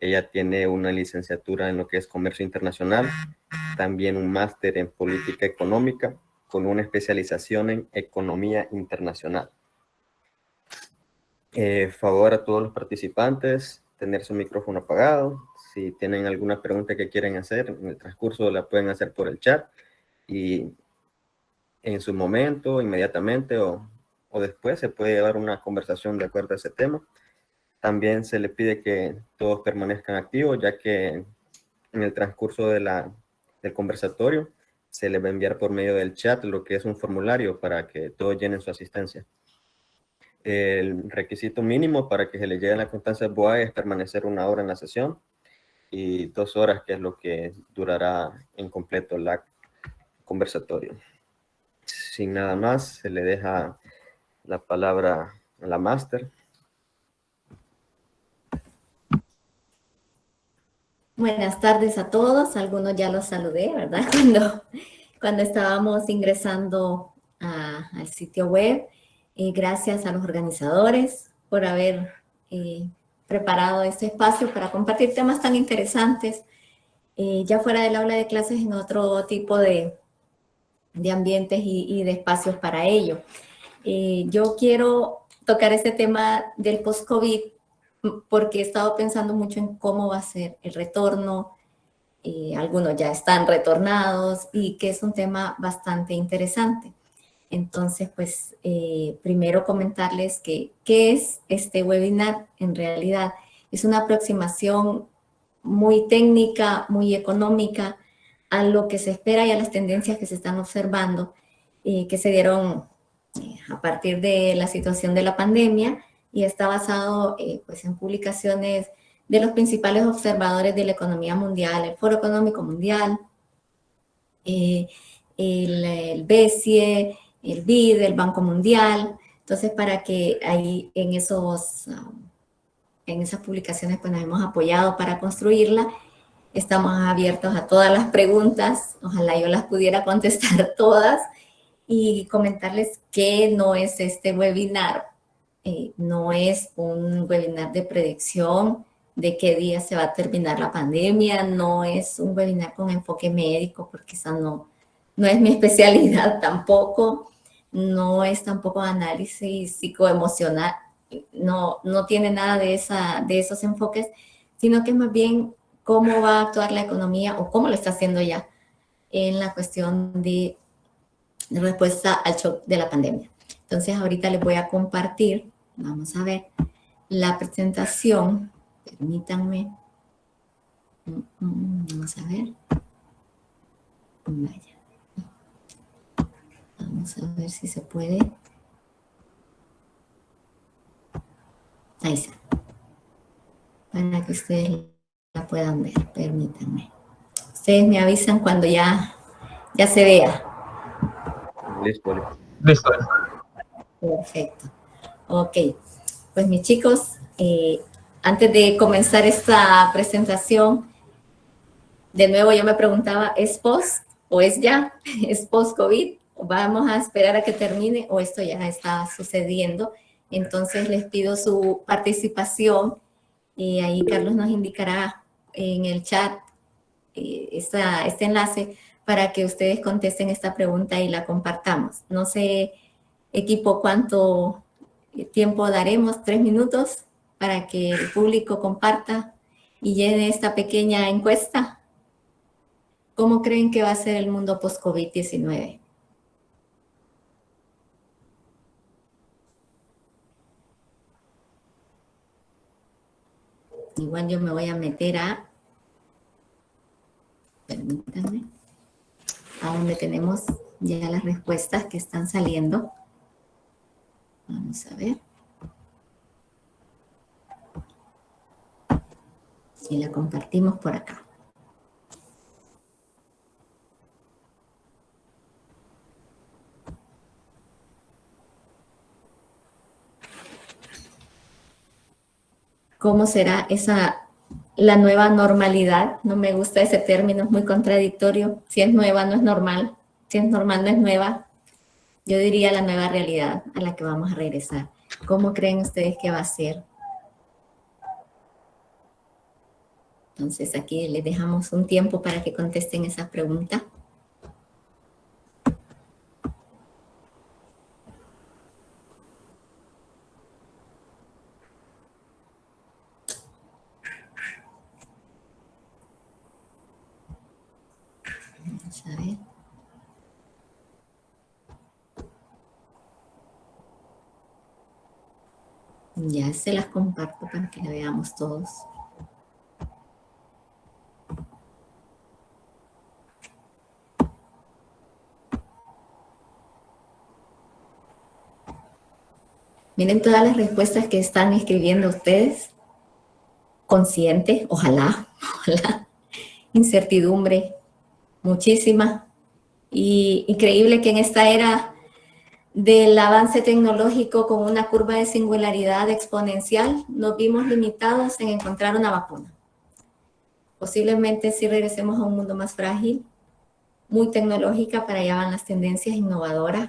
Ella tiene una licenciatura en lo que es comercio internacional, también un máster en política económica, con una especialización en economía internacional. Favor a todos los participantes, tener su micrófono apagado. Si tienen alguna pregunta que quieren hacer, en el transcurso la pueden hacer por el chat y en su momento, inmediatamente o después se puede llevar una conversación de acuerdo a ese tema. También se le pide que todos permanezcan activos, ya que en el transcurso del conversatorio se les va a enviar por medio del chat lo que es un formulario para que todos llenen su asistencia. El requisito mínimo para que se le llegue la constancia de BOA es permanecer 1 hora en la sesión y 2 horas, que es lo que durará en completo el conversatorio. Sin nada más, se le deja la palabra a la máster. Buenas tardes a todos. Algunos ya los saludé, ¿verdad? Cuando estábamos ingresando al sitio web. Gracias a los organizadores por haber preparado este espacio para compartir temas tan interesantes, ya fuera del aula de clases, en otro tipo de ambientes y de espacios para ello. Yo quiero tocar este tema del post-COVID porque he estado pensando mucho en cómo va a ser el retorno. Algunos ya están retornados y que es un tema bastante interesante. Entonces, pues, primero comentarles que qué es este webinar. En realidad es una aproximación muy técnica, muy económica a lo que se espera y a las tendencias que se están observando, que se dieron a partir de la situación de la pandemia, y está basado pues en publicaciones de los principales observadores de la economía mundial, el Foro Económico Mundial, el BCE, el BID, el Banco Mundial. Entonces, para que ahí en esas publicaciones pues nos hemos apoyado para construirla. Estamos abiertos a todas las preguntas, ojalá yo las pudiera contestar todas, y comentarles que no es este webinar, no es un webinar de predicción de qué día se va a terminar la pandemia, no es un webinar con enfoque médico, porque esa no es mi especialidad tampoco, no es tampoco análisis psicoemocional, no tiene nada de esos enfoques, sino que es más bien cómo va a actuar la economía, o cómo lo está haciendo ya, en la cuestión de respuesta al shock de la pandemia. Entonces, ahorita les voy a compartir, vamos a ver, la presentación. Permítanme. Vamos a ver. Vaya. Vamos a ver si se puede. Ahí está. Para que ustedes la puedan ver. Permítanme. Ustedes me avisan cuando ya se vea. Listo. Listo. Perfecto. Ok. Pues mis chicos, antes de comenzar esta presentación, de nuevo yo me preguntaba, ¿es post o es ya? ¿Es post-COVID? ¿Vamos a esperar a que termine o esto ya está sucediendo? Entonces les pido su participación. Ahí Carlos nos indicará en el chat este enlace para que ustedes contesten esta pregunta y la compartamos. No sé, equipo, cuánto tiempo daremos, 3 minutos, para que el público comparta y llene esta pequeña encuesta. ¿Cómo creen que va a ser el mundo post-COVID-19? Igual yo me voy a meter permítanme, a donde tenemos ya las respuestas que están saliendo. Vamos a ver. Y la compartimos por acá. ¿Cómo será la nueva normalidad? No me gusta ese término, es muy contradictorio. Si es nueva, no es normal. Si es normal, no es nueva. Yo diría la nueva realidad a la que vamos a regresar. ¿Cómo creen ustedes que va a ser? Entonces aquí les dejamos un tiempo para que contesten esa pregunta. Vamos a ver. Ya se las comparto para que la veamos todos. Miren todas las respuestas que están escribiendo ustedes. Consciente, ojalá, ojalá. Incertidumbre, muchísima. Y increíble que en esta era del avance tecnológico con una curva de singularidad exponencial, nos vimos limitados en encontrar una vacuna. Posiblemente si regresemos a un mundo más frágil, muy tecnológica, para allá van las tendencias innovadoras.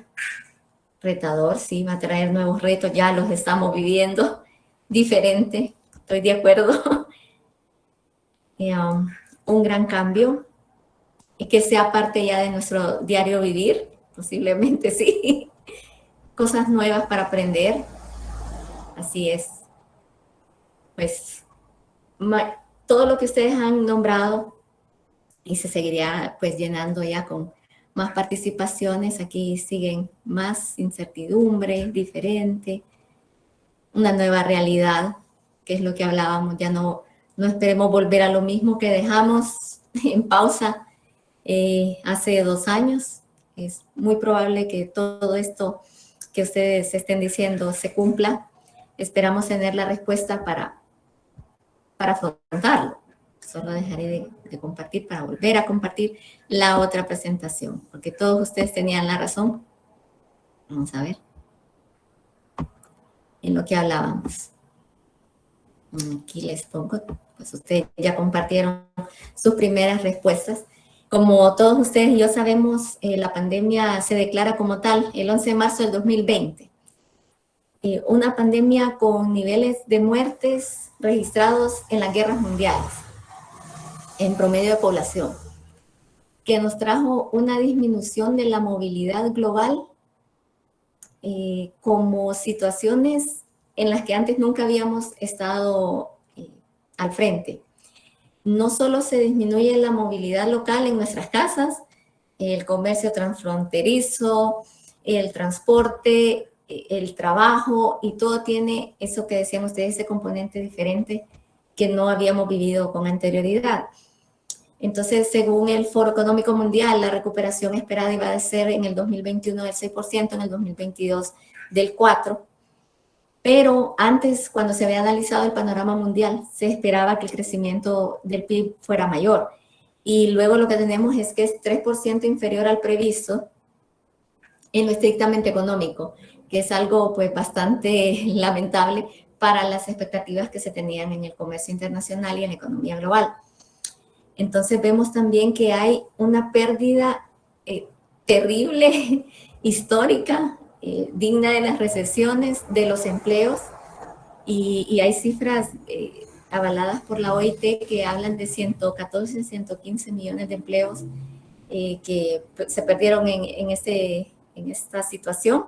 Retador, sí, va a traer nuevos retos, ya los estamos viviendo, diferente, estoy de acuerdo. Un gran cambio y que sea parte ya de nuestro diario vivir, posiblemente sí. Cosas nuevas para aprender, así es. Pues todo lo que ustedes han nombrado y se seguiría pues llenando ya con más participaciones. Aquí siguen más incertidumbre, diferente, una nueva realidad, que es lo que hablábamos. Ya no esperemos volver a lo mismo que dejamos en pausa hace 2 años. Es muy probable que todo esto que ustedes estén diciendo se cumpla. Esperamos tener la respuesta para afrontarlo. Solo dejaré de compartir para volver a compartir la otra presentación, porque todos ustedes tenían la razón. Vamos a ver. En lo que hablábamos. Aquí les pongo, pues ustedes ya compartieron sus primeras respuestas. Como todos ustedes y yo sabemos, la pandemia se declara como tal el 11 de marzo del 2020. Una pandemia con niveles de muertes registrados en las guerras mundiales, en promedio de población, que nos trajo una disminución de la movilidad global, como situaciones en las que antes nunca habíamos estado al frente. No solo se disminuye la movilidad local en nuestras casas, el comercio transfronterizo, el transporte, el trabajo, y todo tiene eso que decían ustedes, ese componente diferente que no habíamos vivido con anterioridad. Entonces, según el Foro Económico Mundial, la recuperación esperada iba a ser en el 2021 del 6%, en el 2022 del 4%. Pero antes, cuando se había analizado el panorama mundial, se esperaba que el crecimiento del PIB fuera mayor. Y luego lo que tenemos es que es 3% inferior al previsto en lo estrictamente económico, que es algo pues bastante lamentable para las expectativas que se tenían en el comercio internacional y en la economía global. Entonces vemos también que hay una pérdida terrible, histórica, digna de las recesiones, de los empleos, y hay cifras avaladas por la OIT que hablan de 114, 115 millones de empleos que se perdieron en esta situación.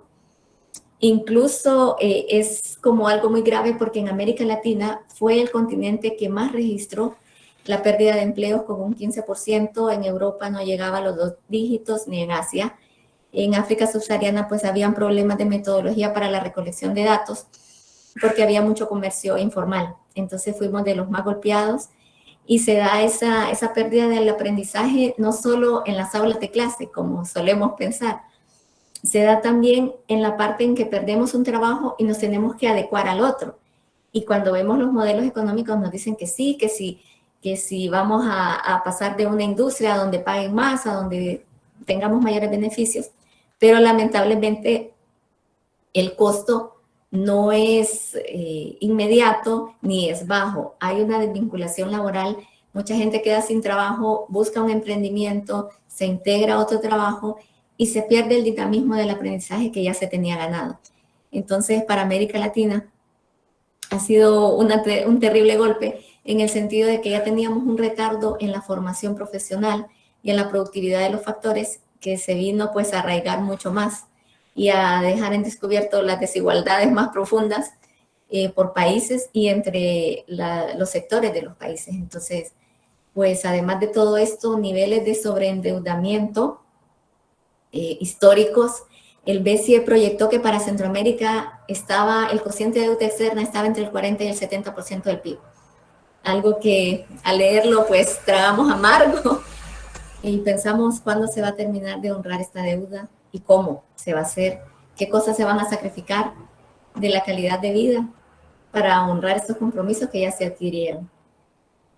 Incluso es como algo muy grave porque en América Latina fue el continente que más registró la pérdida de empleos, con un 15%, en Europa no llegaba a los 2 dígitos, ni en Asia. En África subsahariana pues habían problemas de metodología para la recolección de datos, porque había mucho comercio informal. Entonces fuimos de los más golpeados, y se da esa pérdida del aprendizaje no solo en las aulas de clase, como solemos pensar, se da también en la parte en que perdemos un trabajo y nos tenemos que adecuar al otro. Y cuando vemos los modelos económicos nos dicen que sí vamos a pasar de una industria donde paguen más, a donde tengamos mayores beneficios, pero lamentablemente el costo no es inmediato ni es bajo. Hay una desvinculación laboral, mucha gente queda sin trabajo, busca un emprendimiento, se integra a otro trabajo y se pierde el dinamismo del aprendizaje que ya se tenía ganado. Entonces, para América Latina ha sido un terrible golpe, en el sentido de que ya teníamos un retardo en la formación profesional y en la productividad de los factores que se vino pues a arraigar mucho más y a dejar en descubierto las desigualdades más profundas por países y entre los sectores de los países. Entonces, pues además de todo esto, niveles de sobreendeudamiento históricos. El BCE proyectó que para Centroamérica el cociente de deuda externa estaba entre el 40 y el 70% del PIB. Algo que al leerlo pues tragamos amargo y pensamos cuándo se va a terminar de honrar esta deuda y cómo se va a hacer, qué cosas se van a sacrificar de la calidad de vida para honrar estos compromisos que ya se adquirieron.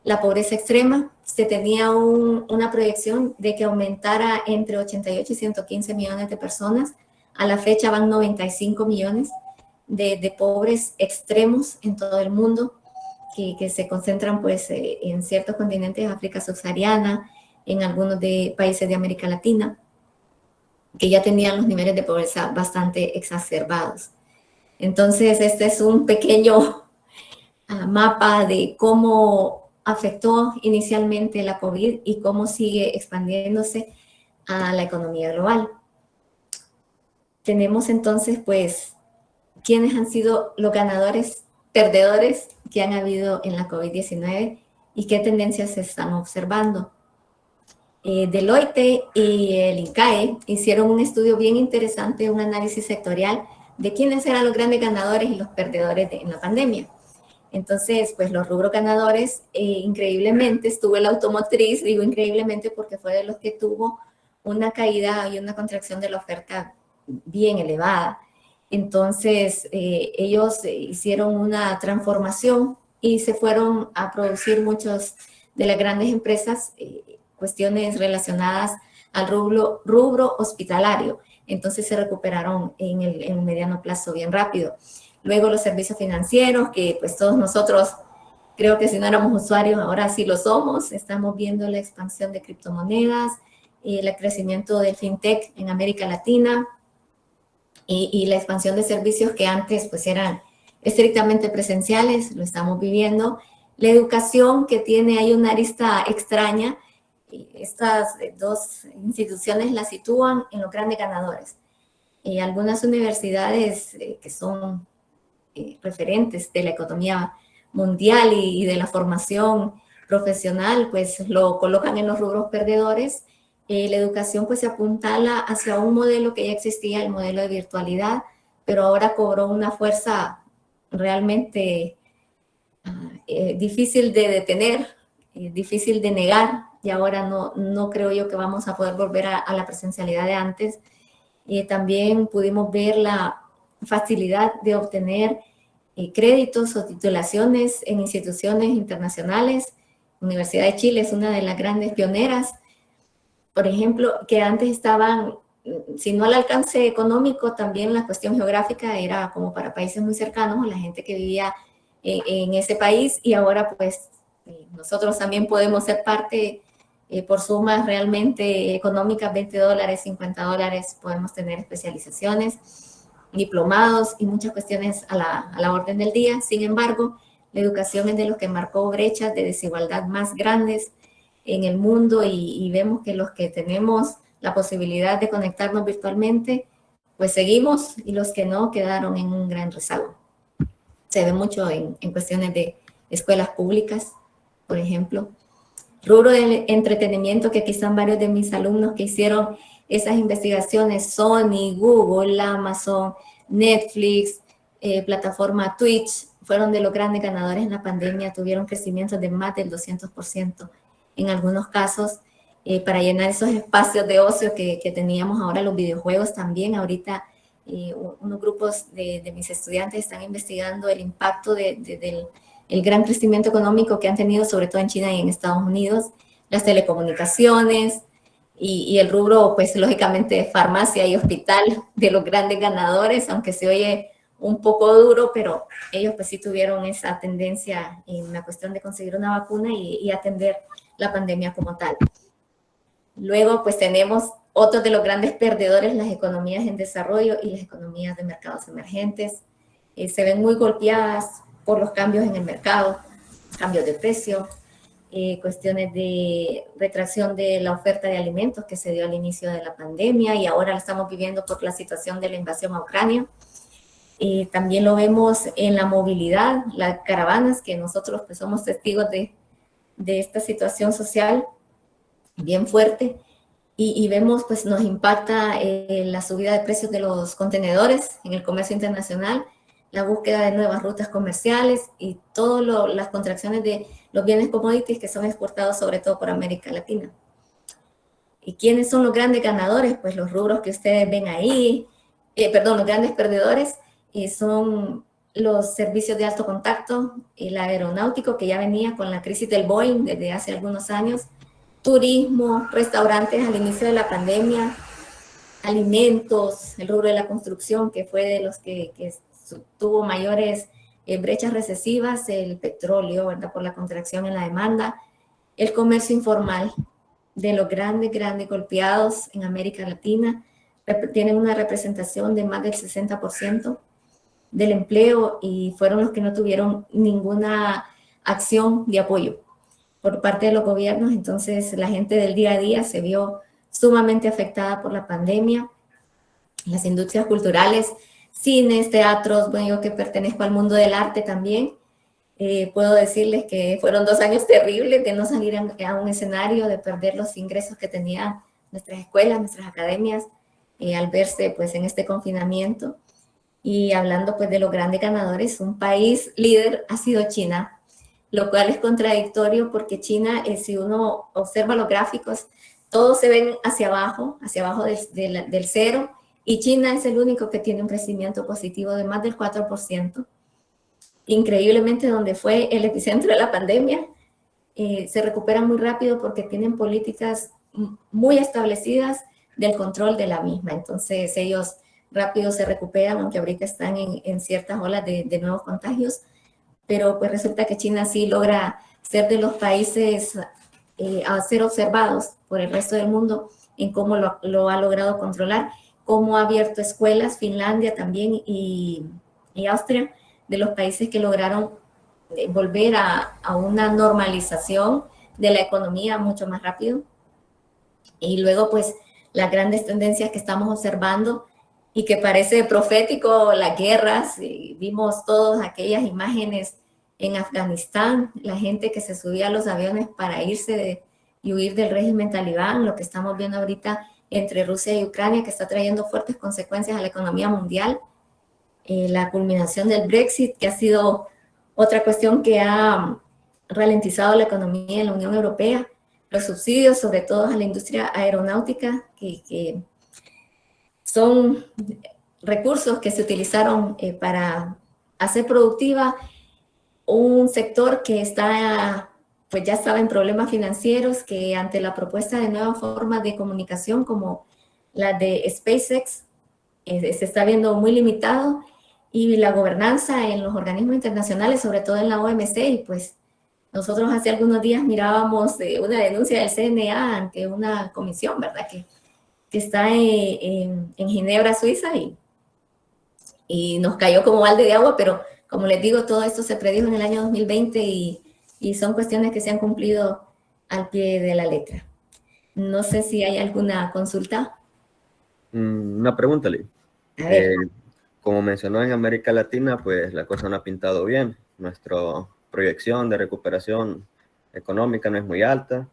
La pobreza extrema, se tenía una proyección de que aumentara entre 88 y 115 millones de personas. A la fecha van 95 millones de pobres extremos en todo el mundo, que se concentran pues en ciertos continentes, África subsahariana, en algunos países de América Latina, que ya tenían los niveles de pobreza bastante exacerbados. Entonces, este es un pequeño mapa de cómo afectó inicialmente la COVID y cómo sigue expandiéndose a la economía global. Tenemos entonces, pues, quiénes han sido los ganadores, perdedores que han habido en la COVID-19 y qué tendencias se están observando. Deloitte y el INCAE hicieron un estudio bien interesante, un análisis sectorial de quiénes eran los grandes ganadores y los perdedores en la pandemia. Entonces, pues los rubros ganadores, increíblemente, estuvo el automotriz, digo increíblemente porque fue de los que tuvo una caída y una contracción de la oferta bien elevada. Entonces, ellos hicieron una transformación y se fueron a producir muchos de las grandes empresas, cuestiones relacionadas al rubro hospitalario. Entonces, se recuperaron en el mediano plazo bien rápido. Luego los servicios financieros, que pues todos nosotros, creo que si no éramos usuarios, ahora sí lo somos. Estamos viendo la expansión de criptomonedas, el crecimiento del fintech en América Latina y la expansión de servicios que antes pues eran estrictamente presenciales, lo estamos viviendo. La educación que tiene ahí una arista extraña, estas dos instituciones la sitúan en los grandes ganadores. Algunas universidades que son referentes de la economía mundial y de la formación profesional, pues lo colocan en los rubros perdedores. La educación pues se apuntala hacia un modelo que ya existía, el modelo de virtualidad, pero ahora cobró una fuerza realmente difícil de detener, difícil de negar, y ahora no creo yo que vamos a poder volver a la presencialidad de antes. También pudimos ver la facilidad de obtener créditos o titulaciones en instituciones internacionales. Universidad de Chile es una de las grandes pioneras, por ejemplo, que antes estaban, si no al alcance económico, también la cuestión geográfica era como para países muy cercanos, la gente que vivía en ese país, y ahora pues nosotros también podemos ser parte por sumas realmente económicas, $20, $50, podemos tener especializaciones, diplomados y muchas cuestiones a la orden del día. Sin embargo, la educación es de los que marcó brechas de desigualdad más grandes en el mundo y vemos que los que tenemos la posibilidad de conectarnos virtualmente, pues seguimos, y los que no quedaron en un gran rezago. Se ve mucho en cuestiones de escuelas públicas, por ejemplo. Rubro de entretenimiento, que aquí están varios de mis alumnos que hicieron esas investigaciones: Sony, Google, Amazon, Netflix, plataforma Twitch, fueron de los grandes ganadores en la pandemia, tuvieron crecimientos de más del 200% en algunos casos, para llenar esos espacios de ocio que teníamos. Ahora los videojuegos también. Ahorita unos grupos de mis estudiantes están investigando el impacto del gran crecimiento económico que han tenido, sobre todo en China y en Estados Unidos, las telecomunicaciones y el rubro, pues lógicamente farmacia y hospital, de los grandes ganadores, aunque se oye un poco duro, pero ellos pues sí tuvieron esa tendencia en la cuestión de conseguir una vacuna y atender la pandemia como tal. Luego pues tenemos otros de los grandes perdedores, las economías en desarrollo y las economías de mercados emergentes. Se ven muy golpeadas por los cambios en el mercado. cambios de precio, cuestiones de retracción de la oferta de alimentos que se dio al inicio de la pandemia y ahora la estamos viviendo por la situación de la invasión a Ucrania. También lo vemos en la movilidad, las caravanas, que nosotros pues, somos testigos de esta situación social bien fuerte. Y vemos, pues nos impacta la subida de precios de los contenedores en el comercio internacional, la búsqueda de nuevas rutas comerciales y todas las contracciones de los bienes commodities que son exportados sobre todo por América Latina. ¿Y quiénes son los grandes ganadores? Pues los rubros que ustedes ven ahí, los grandes perdedores son los servicios de alto contacto, el aeronáutico que ya venía con la crisis del Boeing desde hace algunos años, turismo, restaurantes al inicio de la pandemia, alimentos, el rubro de la construcción, que fue de los que tuvo mayores brechas recesivas, el petróleo, ¿verdad? Por la contracción en la demanda, el comercio informal, de los grandes golpeados en América Latina, tienen una representación de más del 60% del empleo y fueron los que no tuvieron ninguna acción de apoyo por parte de los gobiernos. Entonces la gente del día a día se vio sumamente afectada por la pandemia. Las industrias culturales, cines, teatros, bueno, yo que pertenezco al mundo del arte también, puedo decirles que fueron 2 años terribles de no salir a un escenario, de perder los ingresos que tenían nuestras escuelas, nuestras academias, al verse pues en este confinamiento. Y hablando pues de los grandes ganadores, un país líder ha sido China, lo cual es contradictorio porque China, si uno observa los gráficos, todos se ven hacia abajo del cero, y China es el único que tiene un crecimiento positivo de más del 4%. Increíblemente, donde fue el epicentro de la pandemia, se recuperan muy rápido porque tienen políticas muy establecidas del control de la misma. Entonces ellos rápido se recuperan, aunque ahorita están en ciertas olas de nuevos contagios, pero pues resulta que China sí logra ser de los países a ser observados por el resto del mundo en cómo lo ha logrado controlar, cómo ha abierto escuelas, Finlandia también y Austria, de los países que lograron volver a una normalización de la economía mucho más rápido. Y luego, pues, las grandes tendencias que estamos observando y que parece profético, las guerras, y vimos todas aquellas imágenes en Afganistán, la gente que se subía a los aviones para irse y huir del régimen talibán, lo que estamos viendo ahorita entre Rusia y Ucrania, que está trayendo fuertes consecuencias a la economía mundial, la culminación del Brexit, que ha sido otra cuestión que ha ralentizado la economía en la Unión Europea, los subsidios, sobre todo a la industria aeronáutica, que son recursos que se utilizaron para hacer productiva un sector que está, pues ya estaba en problemas financieros, que ante la propuesta de nuevas formas de comunicación como la de SpaceX, se está viendo muy limitado, y la gobernanza en los organismos internacionales, sobre todo en la OMC, y pues nosotros hace algunos días mirábamos una denuncia del CNA ante una comisión, ¿verdad? Que está en Ginebra, Suiza, y nos cayó como balde de agua, pero como les digo, todo esto se predijo en el año 2020 y son cuestiones que se han cumplido al pie de la letra. No sé si hay alguna consulta. Una pregunta, Lee. A ver. Como mencionó, en América Latina, pues la cosa no ha pintado bien. Nuestra proyección de recuperación económica no es muy alta.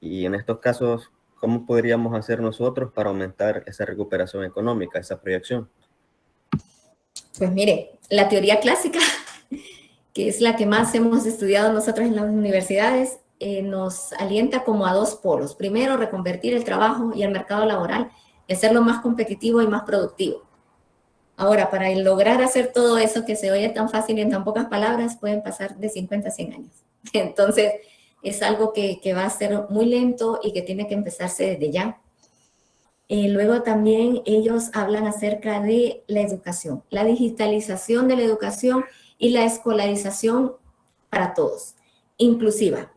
Y en estos casos, ¿cómo podríamos hacer nosotros para aumentar esa recuperación económica, esa proyección? Pues mire, la teoría clásica, que es la que más hemos estudiado nosotros en las universidades, nos alienta como a 2 polos. Primero, reconvertir el trabajo y el mercado laboral y hacerlo más competitivo y más productivo. Ahora, para lograr hacer todo eso que se oye tan fácil y en tan pocas palabras, pueden pasar de 50 a 100 años. Entonces, es algo que va a ser muy lento y que tiene que empezarse desde ya. Luego también ellos hablan acerca de la educación, la digitalización de la educación y la escolarización para todos, inclusiva.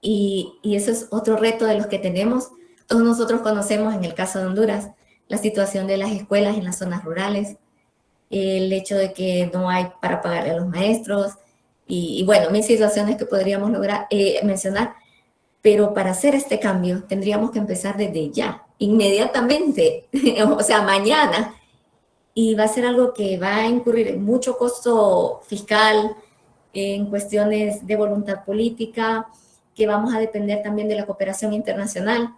Y eso es otro reto de los que tenemos. Todos nosotros conocemos, en el caso de Honduras, la situación de las escuelas en las zonas rurales, el hecho de que no hay para pagarle a los maestros, y bueno, mil situaciones que podríamos lograr mencionar, pero para hacer este cambio tendríamos que empezar desde ya, inmediatamente, o sea, mañana, y va a ser algo que va a incurrir en mucho costo fiscal, en cuestiones de voluntad política, que vamos a depender también de la cooperación internacional.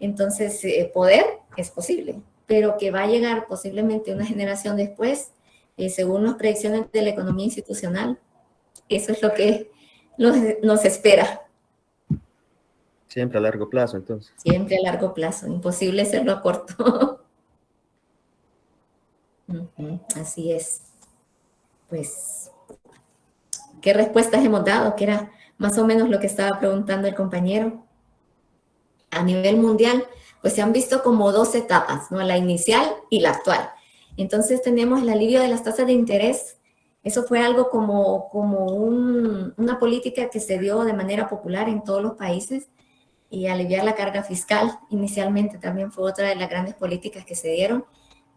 Entonces, poder es posible, pero que va a llegar posiblemente una generación después, según las predicciones de la economía institucional, eso es lo que nos espera. Siempre a largo plazo, entonces. Siempre a largo plazo, imposible hacerlo a corto. Así es. Pues, ¿qué respuestas hemos dado? Que era más o menos lo que estaba preguntando el compañero. A nivel mundial, pues se han visto como dos etapas, ¿no? La inicial y la actual. Entonces tenemos el alivio de las tasas de interés. Eso fue algo como una política que se dio de manera popular en todos los países, y aliviar la carga fiscal inicialmente también fue otra de las grandes políticas que se dieron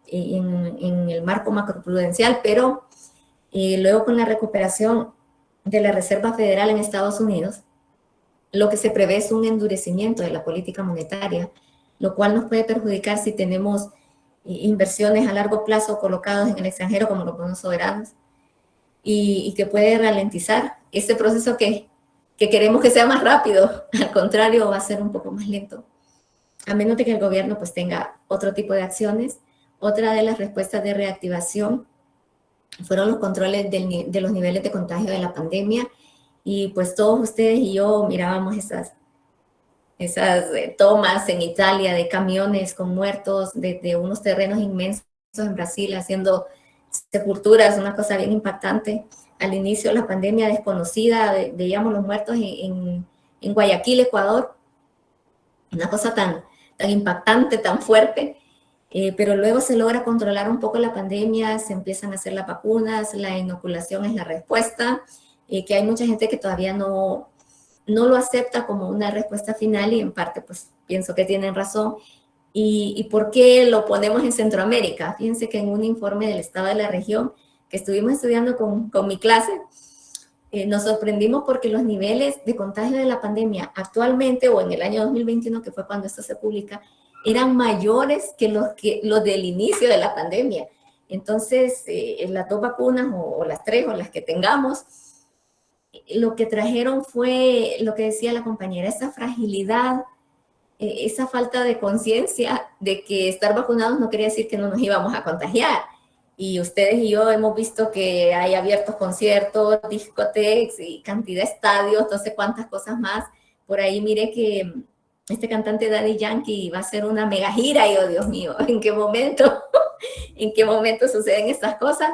en el marco macroprudencial, pero luego con la recuperación de la Reserva Federal en Estados Unidos, lo que se prevé es un endurecimiento de la política monetaria, lo cual nos puede perjudicar si tenemos inversiones a largo plazo colocadas en el extranjero como los bonos soberanos, y que puede ralentizar este proceso que queremos que sea más rápido. Al contrario, va a ser un poco más lento, a menos de que el gobierno pues tenga otro tipo de acciones. Otra de las respuestas de reactivación fueron los controles de los niveles de contagio de la pandemia, y pues todos ustedes y yo mirábamos esas tomas en Italia de camiones con muertos, de unos terrenos inmensos en Brasil haciendo sepulturas, una cosa bien impactante. Al inicio de la pandemia desconocida, veíamos los muertos en Guayaquil, Ecuador, una cosa tan impactante, tan fuerte, pero luego se logra controlar un poco la pandemia, se empiezan a hacer las vacunas, la inoculación es la respuesta, que hay mucha gente que todavía no lo acepta como una respuesta final, y en parte pues pienso que tienen razón. ¿Y por qué lo ponemos en Centroamérica? Fíjense que en un informe del estado de la región que estuvimos estudiando con mi clase, nos sorprendimos porque los niveles de contagio de la pandemia actualmente, o en el año 2021, que fue cuando esto se publica, eran mayores que los del inicio de la pandemia. Entonces, las dos vacunas, o las tres, o las que tengamos, lo que trajeron fue lo que decía la compañera, esa fragilidad, esa falta de conciencia de que estar vacunados no quería decir que no nos íbamos a contagiar. Y ustedes y yo hemos visto que hay abiertos conciertos, discotecas y cantidad de estadios, no sé cuántas cosas más. Por ahí mire que este cantante Daddy Yankee va a hacer una mega gira, y oh Dios mío, ¿en qué momento? ¿En qué momento suceden estas cosas?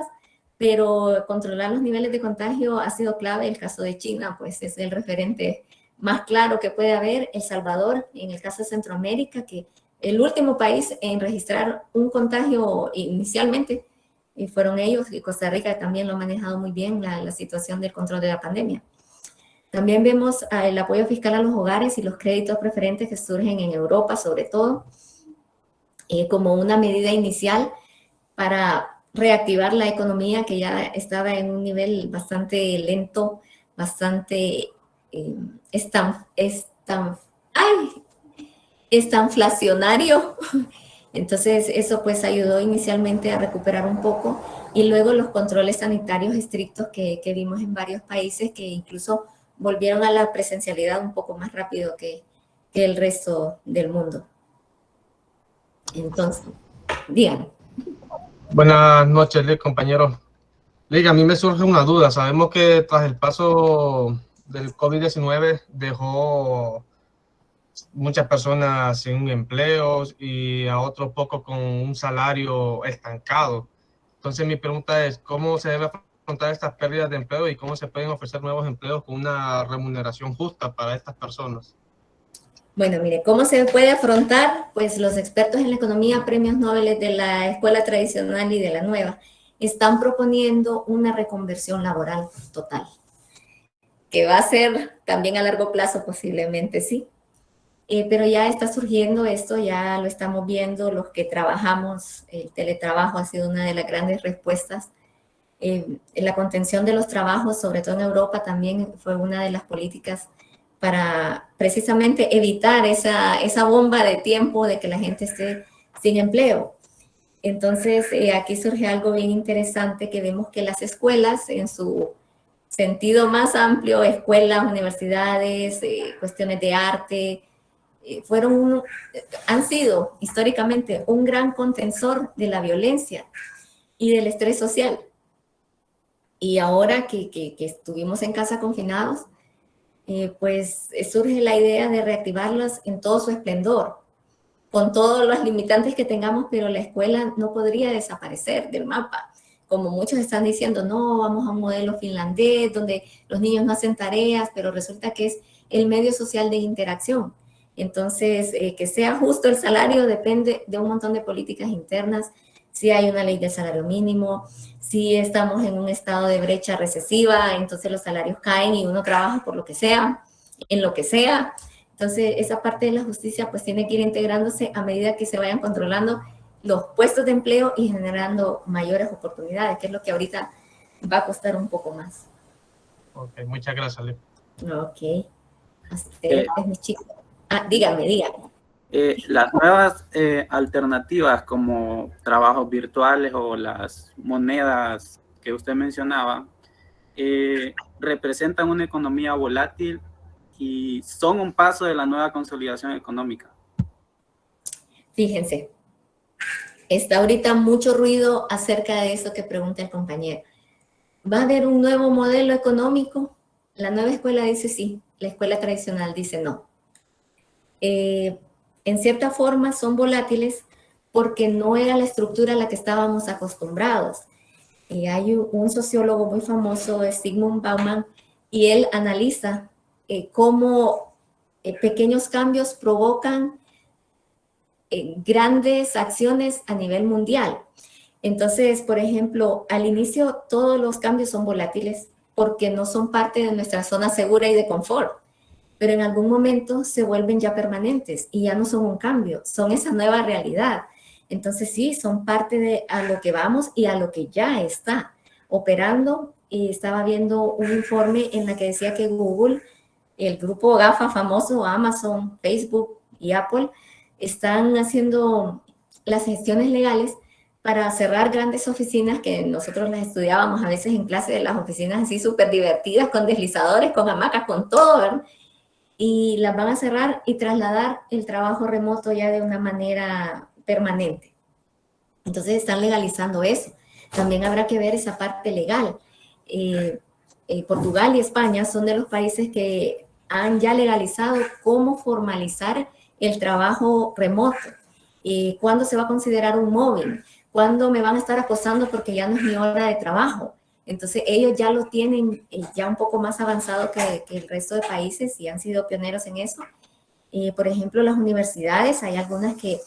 Pero controlar los niveles de contagio ha sido clave. El caso de China, pues es el referente más claro que puede haber. El Salvador, en el caso de Centroamérica, que el último país en registrar un contagio inicialmente fueron ellos, y Costa Rica también lo ha manejado muy bien, la situación del control de la pandemia. También vemos el apoyo fiscal a los hogares y los créditos preferentes que surgen en Europa, sobre todo, como una medida inicial para reactivar la economía, que ya estaba en un nivel bastante lento, bastante estanflacionario. Entonces eso pues ayudó inicialmente a recuperar un poco, y luego los controles sanitarios estrictos que vimos en varios países, que incluso volvieron a la presencialidad un poco más rápido que el resto del mundo. Entonces, díganme. Buenas noches, compañeros. Liga, a mí me surge una duda. Sabemos que tras el paso del COVID-19 dejó muchas personas sin empleos y a otros pocos con un salario estancado. Entonces mi pregunta es, ¿cómo se debe afrontar estas pérdidas de empleo y cómo se pueden ofrecer nuevos empleos con una remuneración justa para estas personas? Bueno, mire, ¿cómo se puede afrontar? Pues los expertos en la economía, premios Nobel de la escuela tradicional y de la nueva, están proponiendo una reconversión laboral total, que va a ser también a largo plazo posiblemente, sí. Pero ya está surgiendo esto, ya lo estamos viendo los que trabajamos. El teletrabajo ha sido una de las grandes respuestas La contención de los trabajos, sobre todo en Europa, también fue una de las políticas para precisamente evitar esa bomba de tiempo de que la gente esté sin empleo. Entonces, aquí surge algo bien interesante, que vemos que las escuelas, en su sentido más amplio, escuelas, universidades, cuestiones de arte, han sido históricamente un gran contensor de la violencia y del estrés social. Y ahora que estuvimos en casa confinados, pues surge la idea de reactivarlas en todo su esplendor, con todos los limitantes que tengamos, pero la escuela no podría desaparecer del mapa. Como muchos están diciendo, no, vamos a un modelo finlandés, donde los niños no hacen tareas, pero resulta que es el medio social de interacción. Entonces, que sea justo el salario depende de un montón de políticas internas, si hay una ley del salario mínimo, si estamos en un estado de brecha recesiva, entonces los salarios caen y uno trabaja por lo que sea, en lo que sea. Entonces, esa parte de la justicia pues tiene que ir integrándose a medida que se vayan controlando los puestos de empleo y generando mayores oportunidades, que es lo que ahorita va a costar un poco más. Ok, muchas gracias, Liz. Ok. Ustedes, mis chicos. Dígame. Las nuevas alternativas como trabajos virtuales o las monedas que usted mencionaba representan una economía volátil y son un paso de la nueva consolidación económica. Fíjense, está ahorita mucho ruido acerca de eso que pregunta el compañero. ¿Va a haber un nuevo modelo económico? La nueva escuela dice sí, la escuela tradicional dice no. En cierta forma son volátiles porque no era la estructura a la que estábamos acostumbrados. Hay un sociólogo muy famoso, Zygmunt Bauman, y él analiza cómo pequeños cambios provocan grandes acciones a nivel mundial. Entonces, por ejemplo, al inicio todos los cambios son volátiles porque no son parte de nuestra zona segura y de confort, pero en algún momento se vuelven ya permanentes y ya no son un cambio, son esa nueva realidad. Entonces sí, son parte de a lo que vamos y a lo que ya está operando. Y estaba viendo un informe en la que decía que Google, el grupo GAFA famoso, Amazon, Facebook y Apple, están haciendo las gestiones legales para cerrar grandes oficinas que nosotros las estudiábamos a veces en clase, de las oficinas así súper divertidas, con deslizadores, con hamacas, con todo, ¿verdad? Y las van a cerrar y trasladar el trabajo remoto ya de una manera permanente. Entonces están legalizando eso. También habrá que ver esa parte legal. Portugal y España son de los países que han ya legalizado cómo formalizar el trabajo remoto. ¿Cuándo se va a considerar un móvil? ¿Cuándo me van a estar acosando porque ya no es mi hora de trabajo? Entonces ellos ya lo tienen ya un poco más avanzado que el resto de países y han sido pioneros en eso. Por ejemplo, las universidades, hay algunas que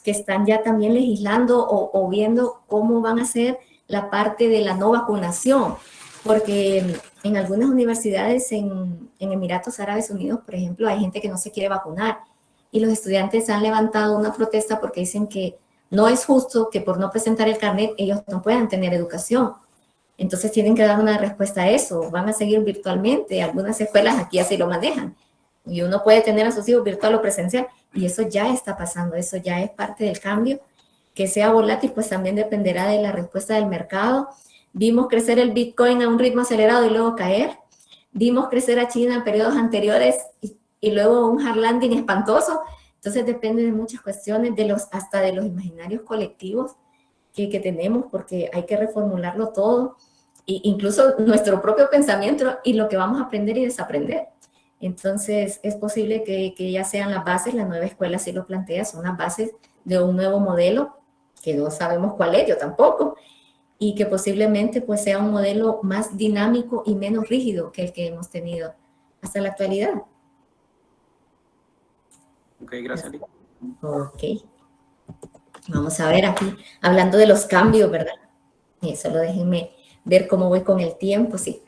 están ya también legislando o viendo cómo van a hacer la parte de la no vacunación, porque en algunas universidades en Emiratos Árabes Unidos, por ejemplo, hay gente que no se quiere vacunar y los estudiantes han levantado una protesta porque dicen que no es justo que por no presentar el carnet ellos no puedan tener educación. Entonces tienen que dar una respuesta a eso. Van a seguir virtualmente. Algunas escuelas aquí así lo manejan. Y uno puede tener a sus hijos virtual o presencial. Y eso ya está pasando. Eso ya es parte del cambio. Que sea volátil, pues también dependerá de la respuesta del mercado. Vimos crecer el Bitcoin a un ritmo acelerado y luego caer. Vimos crecer a China en periodos anteriores y luego un hard landing espantoso. Entonces depende de muchas cuestiones, hasta de los imaginarios colectivos que tenemos, porque hay que reformularlo todo. Incluso nuestro propio pensamiento y lo que vamos a aprender y desaprender. Entonces, es posible que ya sean las bases, la nueva escuela sí lo plantea, son las bases de un nuevo modelo, que no sabemos cuál es, yo tampoco, y que posiblemente pues sea un modelo más dinámico y menos rígido que el que hemos tenido hasta la actualidad. Ok, gracias. Ok. Vamos a ver aquí, hablando de los cambios, ¿verdad? Y solo déjenme ver cómo voy con el tiempo, sí.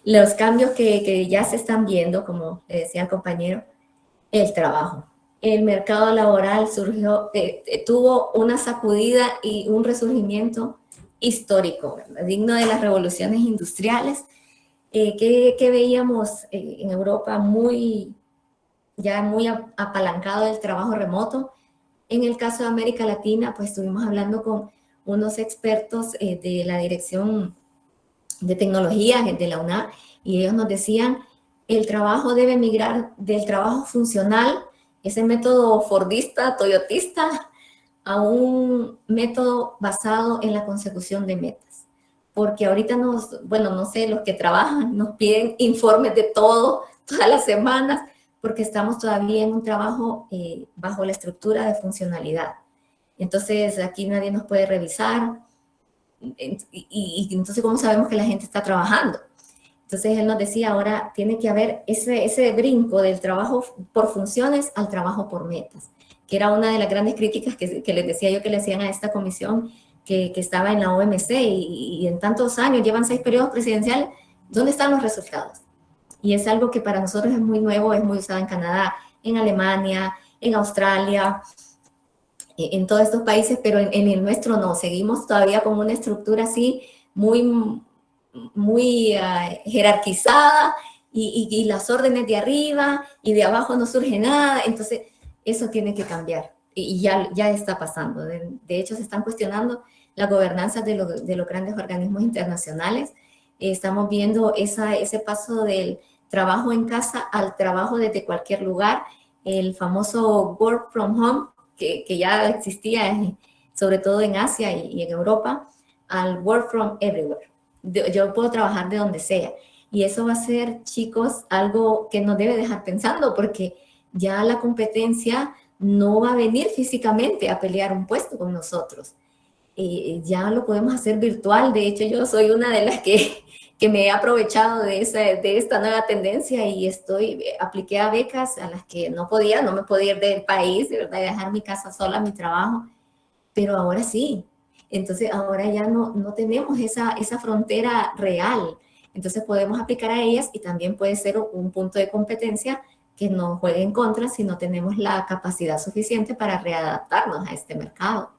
Los cambios que ya se están viendo, como le decía el compañero, el trabajo. El mercado laboral tuvo una sacudida y un resurgimiento histórico, ¿verdad? Digno de las revoluciones industriales, que veíamos en Europa muy apalancado del trabajo remoto. En el caso de América Latina, pues estuvimos hablando con unos expertos de la Dirección de Tecnología de la UNA, y ellos nos decían, el trabajo debe migrar del trabajo funcional, ese método fordista, toyotista, a un método basado en la consecución de metas. Porque ahorita no sé, los que trabajan nos piden informes de todo, todas las semanas, porque estamos todavía en un trabajo bajo la estructura de funcionalidad. Entonces, aquí nadie nos puede revisar. Y entonces, ¿cómo sabemos que la gente está trabajando? Entonces, él nos decía, ahora tiene que haber ese brinco del trabajo por funciones al trabajo por metas, que era una de las grandes críticas que les decía yo que le hacían a esta comisión que estaba en la OMC, y en tantos años, llevan 6 periodos presidenciales, ¿dónde están los resultados? Y es algo que para nosotros es muy nuevo, es muy usado en Canadá, en Alemania, en Australia, en todos estos países, pero en el nuestro no. Seguimos todavía con una estructura así muy jerarquizada, y las órdenes de arriba y de abajo no surge nada. Entonces, eso tiene que cambiar, y ya está pasando. De hecho, se están cuestionando la gobernanza de los grandes organismos internacionales. Estamos viendo ese paso del trabajo en casa al trabajo desde cualquier lugar, el famoso work from home, que ya existía sobre todo en Asia y en Europa, al work from everywhere. Yo puedo trabajar de donde sea. Y eso va a ser, chicos, algo que nos debe dejar pensando, porque ya la competencia no va a venir físicamente a pelear un puesto con nosotros. Ya lo podemos hacer virtual. De hecho, yo soy una de las que me he aprovechado de esta nueva tendencia, y apliqué a becas a las que no me podía ir del país, de verdad, dejar mi casa sola, mi trabajo, pero ahora sí. Entonces, ahora ya no tenemos esa frontera real. Entonces, podemos aplicar a ellas, y también puede ser un punto de competencia que nos juegue en contra si no tenemos la capacidad suficiente para readaptarnos a este mercado.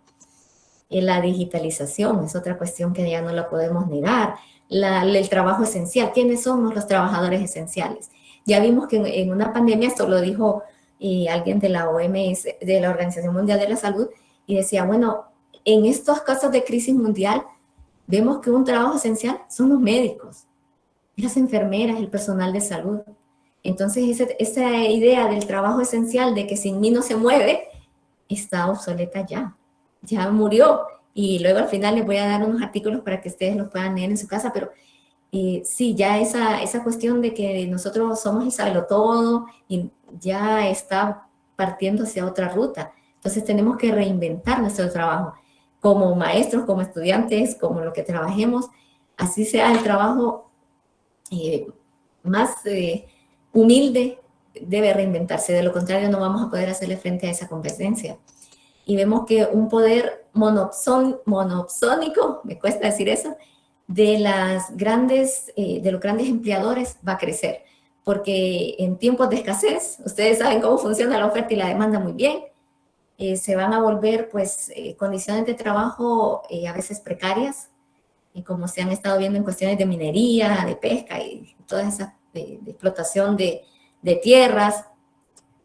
La digitalización es otra cuestión que ya no la podemos negar. El trabajo esencial. ¿Quiénes somos los trabajadores esenciales? Ya vimos que en una pandemia, esto lo dijo alguien de la OMS, de la Organización Mundial de la Salud, y decía, bueno, en estos casos de crisis mundial, vemos que un trabajo esencial son los médicos, las enfermeras, el personal de salud. Entonces, esa idea del trabajo esencial, de que sin mí no se mueve, está obsoleta ya murió. Y luego al final les voy a dar unos artículos para que ustedes los puedan leer en su casa, pero sí, ya esa cuestión de que nosotros somos el sabelotodo, y ya está partiendo hacia otra ruta. Entonces tenemos que reinventar nuestro trabajo, como maestros, como estudiantes, como lo que trabajemos, así sea el trabajo más humilde, debe reinventarse. De lo contrario, no vamos a poder hacerle frente a esa competencia. Y vemos que un poder monopsónico, me cuesta decir eso, de los grandes empleadores va a crecer, porque en tiempos de escasez, ustedes saben cómo funciona la oferta y la demanda muy bien, se van a volver condiciones de trabajo a veces precarias, como se han estado viendo en cuestiones de minería, de pesca y toda esa de explotación de tierras,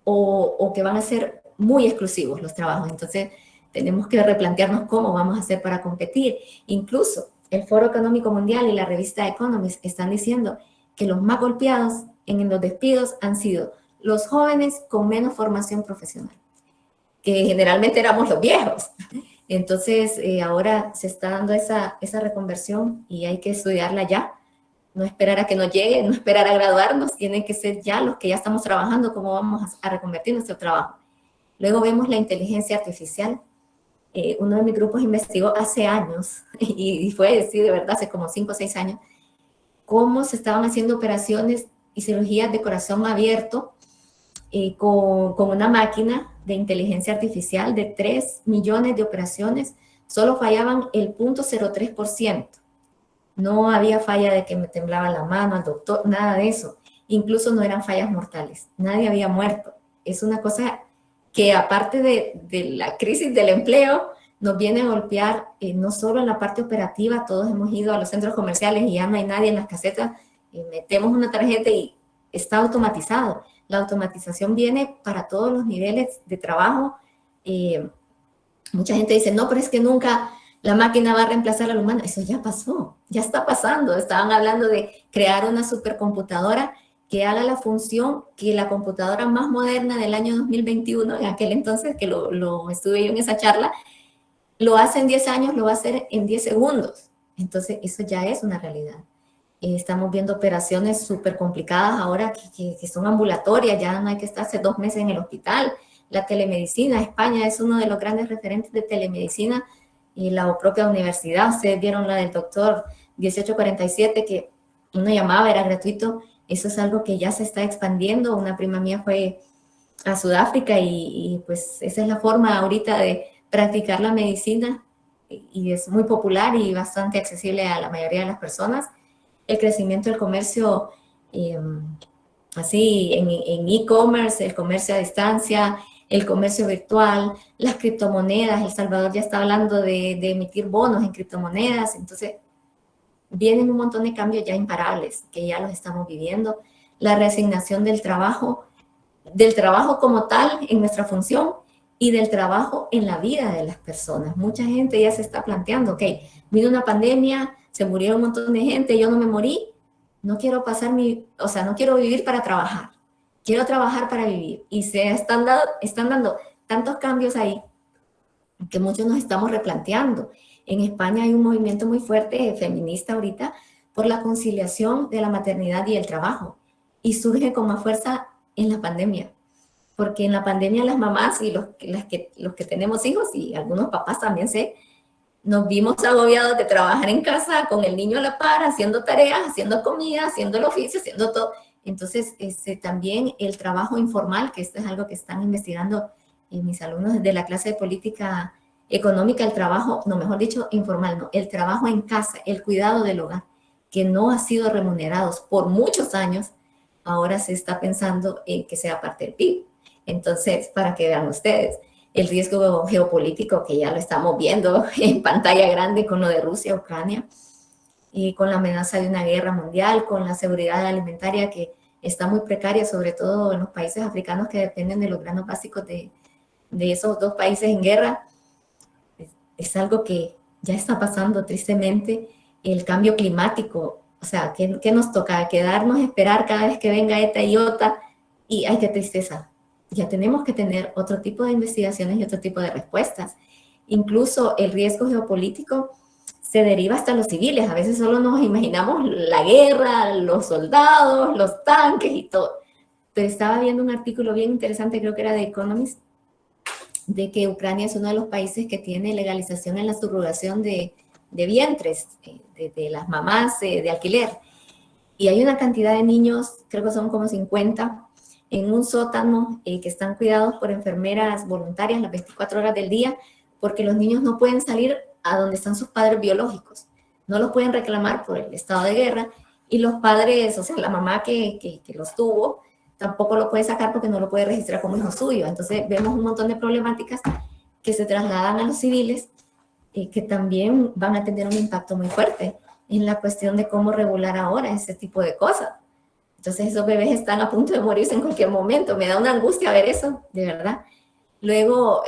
o que van a ser muy exclusivos los trabajos. Entonces, tenemos que replantearnos cómo vamos a hacer para competir. Incluso el Foro Económico Mundial y la revista Economist están diciendo que los más golpeados en los despidos han sido los jóvenes con menos formación profesional, que generalmente éramos los viejos. Entonces, ahora se está dando esa reconversión, y hay que estudiarla ya. No esperar a que nos llegue, no esperar a graduarnos, tienen que ser ya los que ya estamos trabajando, cómo vamos a reconvertir nuestro trabajo. Luego vemos la inteligencia artificial. Uno de mis grupos investigó hace años, y fue, sí, de verdad, hace como 5 o 6 años, cómo se estaban haciendo operaciones y cirugías de corazón abierto con una máquina de inteligencia artificial de 3 millones de operaciones. Solo fallaban el 0.03%. No había falla de que me temblaba la mano al doctor, nada de eso. Incluso no eran fallas mortales. Nadie había muerto. Es una cosa que, aparte de la crisis del empleo, nos viene a golpear no solo en la parte operativa. Todos hemos ido a los centros comerciales y ya no hay nadie en las casetas, metemos una tarjeta y está automatizado. La automatización viene para todos los niveles de trabajo. Mucha gente dice, no, pero es que nunca la máquina va a reemplazar al humano. Eso ya pasó, ya está pasando. Estaban hablando de crear una supercomputadora que haga la función que la computadora más moderna del año 2021, en aquel entonces que lo estuve yo en esa charla, lo hace en 10 años, lo va a hacer en 10 segundos. Entonces, eso ya es una realidad. Estamos viendo operaciones súper complicadas ahora que son ambulatorias, ya no hay que estarse 2 meses en el hospital. La telemedicina, España es uno de los grandes referentes de telemedicina, y la propia universidad, ustedes vieron la del doctor 1847, que uno llamaba, era gratuito. Eso es algo que ya se está expandiendo. Una prima mía fue a Sudáfrica y pues esa es la forma ahorita de practicar la medicina, y es muy popular y bastante accesible a la mayoría de las personas. El crecimiento del comercio, así en e-commerce, el comercio a distancia, el comercio virtual, las criptomonedas. El Salvador ya está hablando de emitir bonos en criptomonedas. Entonces, vienen un montón de cambios ya imparables que ya los estamos viviendo. La reasignación del trabajo como tal en nuestra función y del trabajo en la vida de las personas. Mucha gente ya se está planteando, ok, vino una pandemia, se murieron un montón de gente, yo no me morí, no quiero no quiero vivir para trabajar, quiero trabajar para vivir. Y se están dando tantos cambios ahí que muchos nos estamos replanteando. En España hay un movimiento muy fuerte feminista ahorita por la conciliación de la maternidad y el trabajo, y surge con más fuerza en la pandemia, porque en la pandemia las mamás y los que tenemos hijos, y algunos papás también nos vimos agobiados de trabajar en casa con el niño a la par, haciendo tareas, haciendo comida, haciendo el oficio, haciendo todo. Entonces, también el trabajo informal, que esto es algo que están investigando mis alumnos de la clase de política económica, el trabajo, no, mejor dicho, informal, no, el trabajo en casa, el cuidado del hogar, que no ha sido remunerados por muchos años, ahora se está pensando en que sea parte del PIB. Entonces, para que vean ustedes, el riesgo geopolítico que ya lo estamos viendo en pantalla grande con lo de Rusia, Ucrania, y con la amenaza de una guerra mundial, con la seguridad alimentaria que está muy precaria, sobre todo en los países africanos que dependen de los granos básicos de esos dos países en guerra. Es algo que ya está pasando tristemente. El cambio climático, o sea, ¿qué nos toca? Quedarnos a esperar cada vez que venga ETA y OTA, y ay, qué tristeza. Ya tenemos que tener otro tipo de investigaciones y otro tipo de respuestas. Incluso el riesgo geopolítico se deriva hasta los civiles. A veces solo nos imaginamos la guerra, los soldados, los tanques y todo. Pero estaba viendo un artículo bien interesante, creo que era de Economist, de que Ucrania es uno de los países que tiene legalización en la subrogación de vientres, de las mamás de alquiler. Y hay una cantidad de niños, creo que son como 50, en un sótano que están cuidados por enfermeras voluntarias las 24 horas del día, porque los niños no pueden salir a donde están sus padres biológicos. No los pueden reclamar por el estado de guerra, y los padres, o sea, la mamá que los tuvo, tampoco lo puede sacar porque no lo puede registrar como hijo suyo. Entonces vemos un montón de problemáticas que se trasladan a los civiles, que también van a tener un impacto muy fuerte en la cuestión de cómo regular ahora ese tipo de cosas. Entonces esos bebés están a punto de morirse en cualquier momento. Me da una angustia ver eso, de verdad. Luego,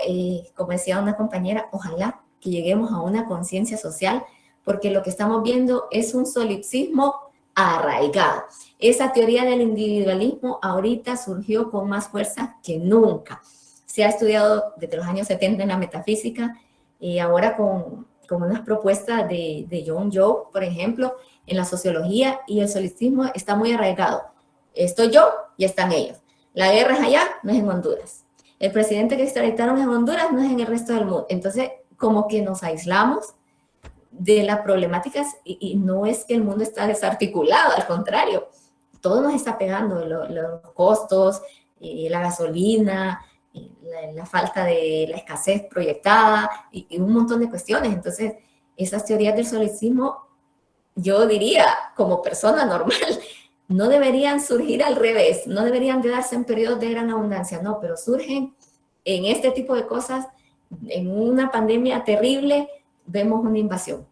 como decía una compañera, ojalá que lleguemos a una conciencia social, porque lo que estamos viendo es un solipsismo arraigado. Esa teoría del individualismo ahorita surgió con más fuerza que nunca. Se ha estudiado desde los años 70 en la metafísica, y ahora con unas propuestas de John Joe, por ejemplo, en la sociología, y el solipsismo está muy arraigado. Estoy yo y están ellos. La guerra es allá, no es en Honduras. El presidente que extraditaron en Honduras no es en el resto del mundo. Entonces, como que nos aislamos de las problemáticas, y no es que el mundo está desarticulado, al contrario, todo nos está pegando, los costos, la gasolina, la falta de la escasez proyectada, y un montón de cuestiones. Entonces, esas teorías del solipsismo, yo diría, como persona normal, no deberían surgir al revés, no deberían de darse en periodos de gran abundancia, no, pero surgen en este tipo de cosas en una pandemia terrible vemos una invasión.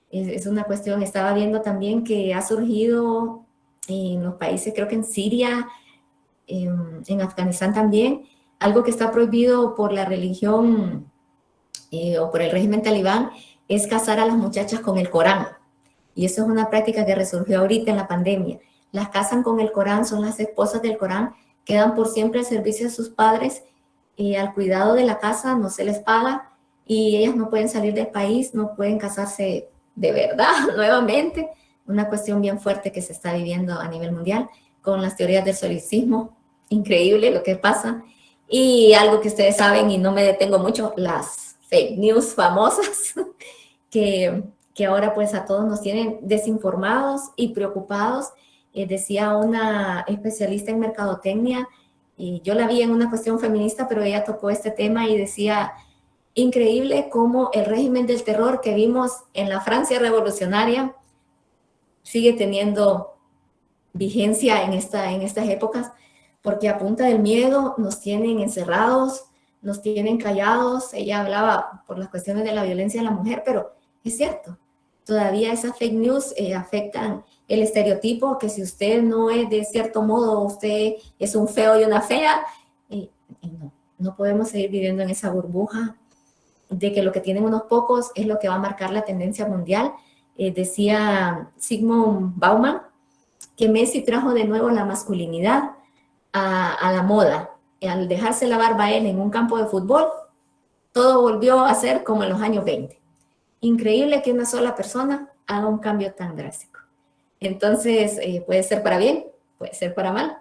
Es una cuestión, estaba viendo también que ha surgido en los países, creo que en Siria, en Afganistán también, algo que está prohibido por la religión o por el régimen talibán, es casar a las muchachas con el Corán. Y eso es una práctica que resurgió ahorita en la pandemia. Las casan con el Corán, son las esposas del Corán, quedan por siempre al servicio de sus padres, al cuidado de la casa, no se les paga, y ellas no pueden salir del país, no pueden casarse de verdad nuevamente. Una cuestión bien fuerte que se está viviendo a nivel mundial con las teorías del solicismo. Increíble lo que pasa. Y algo que ustedes saben, y no me detengo mucho, las fake news famosas que ahora pues a todos nos tienen desinformados y preocupados. Decía una especialista en mercadotecnia, y yo la vi en una cuestión feminista, pero ella tocó este tema y decía, increíble cómo el régimen del terror que vimos en la Francia revolucionaria sigue teniendo vigencia en estas épocas, porque a punta del miedo nos tienen encerrados, nos tienen callados. Ella hablaba por las cuestiones de la violencia de la mujer, pero es cierto, todavía esas fake news afectan el estereotipo, que si usted no es de cierto modo, usted es un feo y una fea. No podemos seguir viviendo en esa burbuja de que lo que tienen unos pocos es lo que va a marcar la tendencia mundial. Decía Zygmunt Bauman que Messi trajo de nuevo la masculinidad a la moda. Al dejarse la barba él en un campo de fútbol, todo volvió a ser como en los años 20. Increíble que una sola persona haga un cambio tan drástico. Entonces, puede ser para bien, puede ser para mal.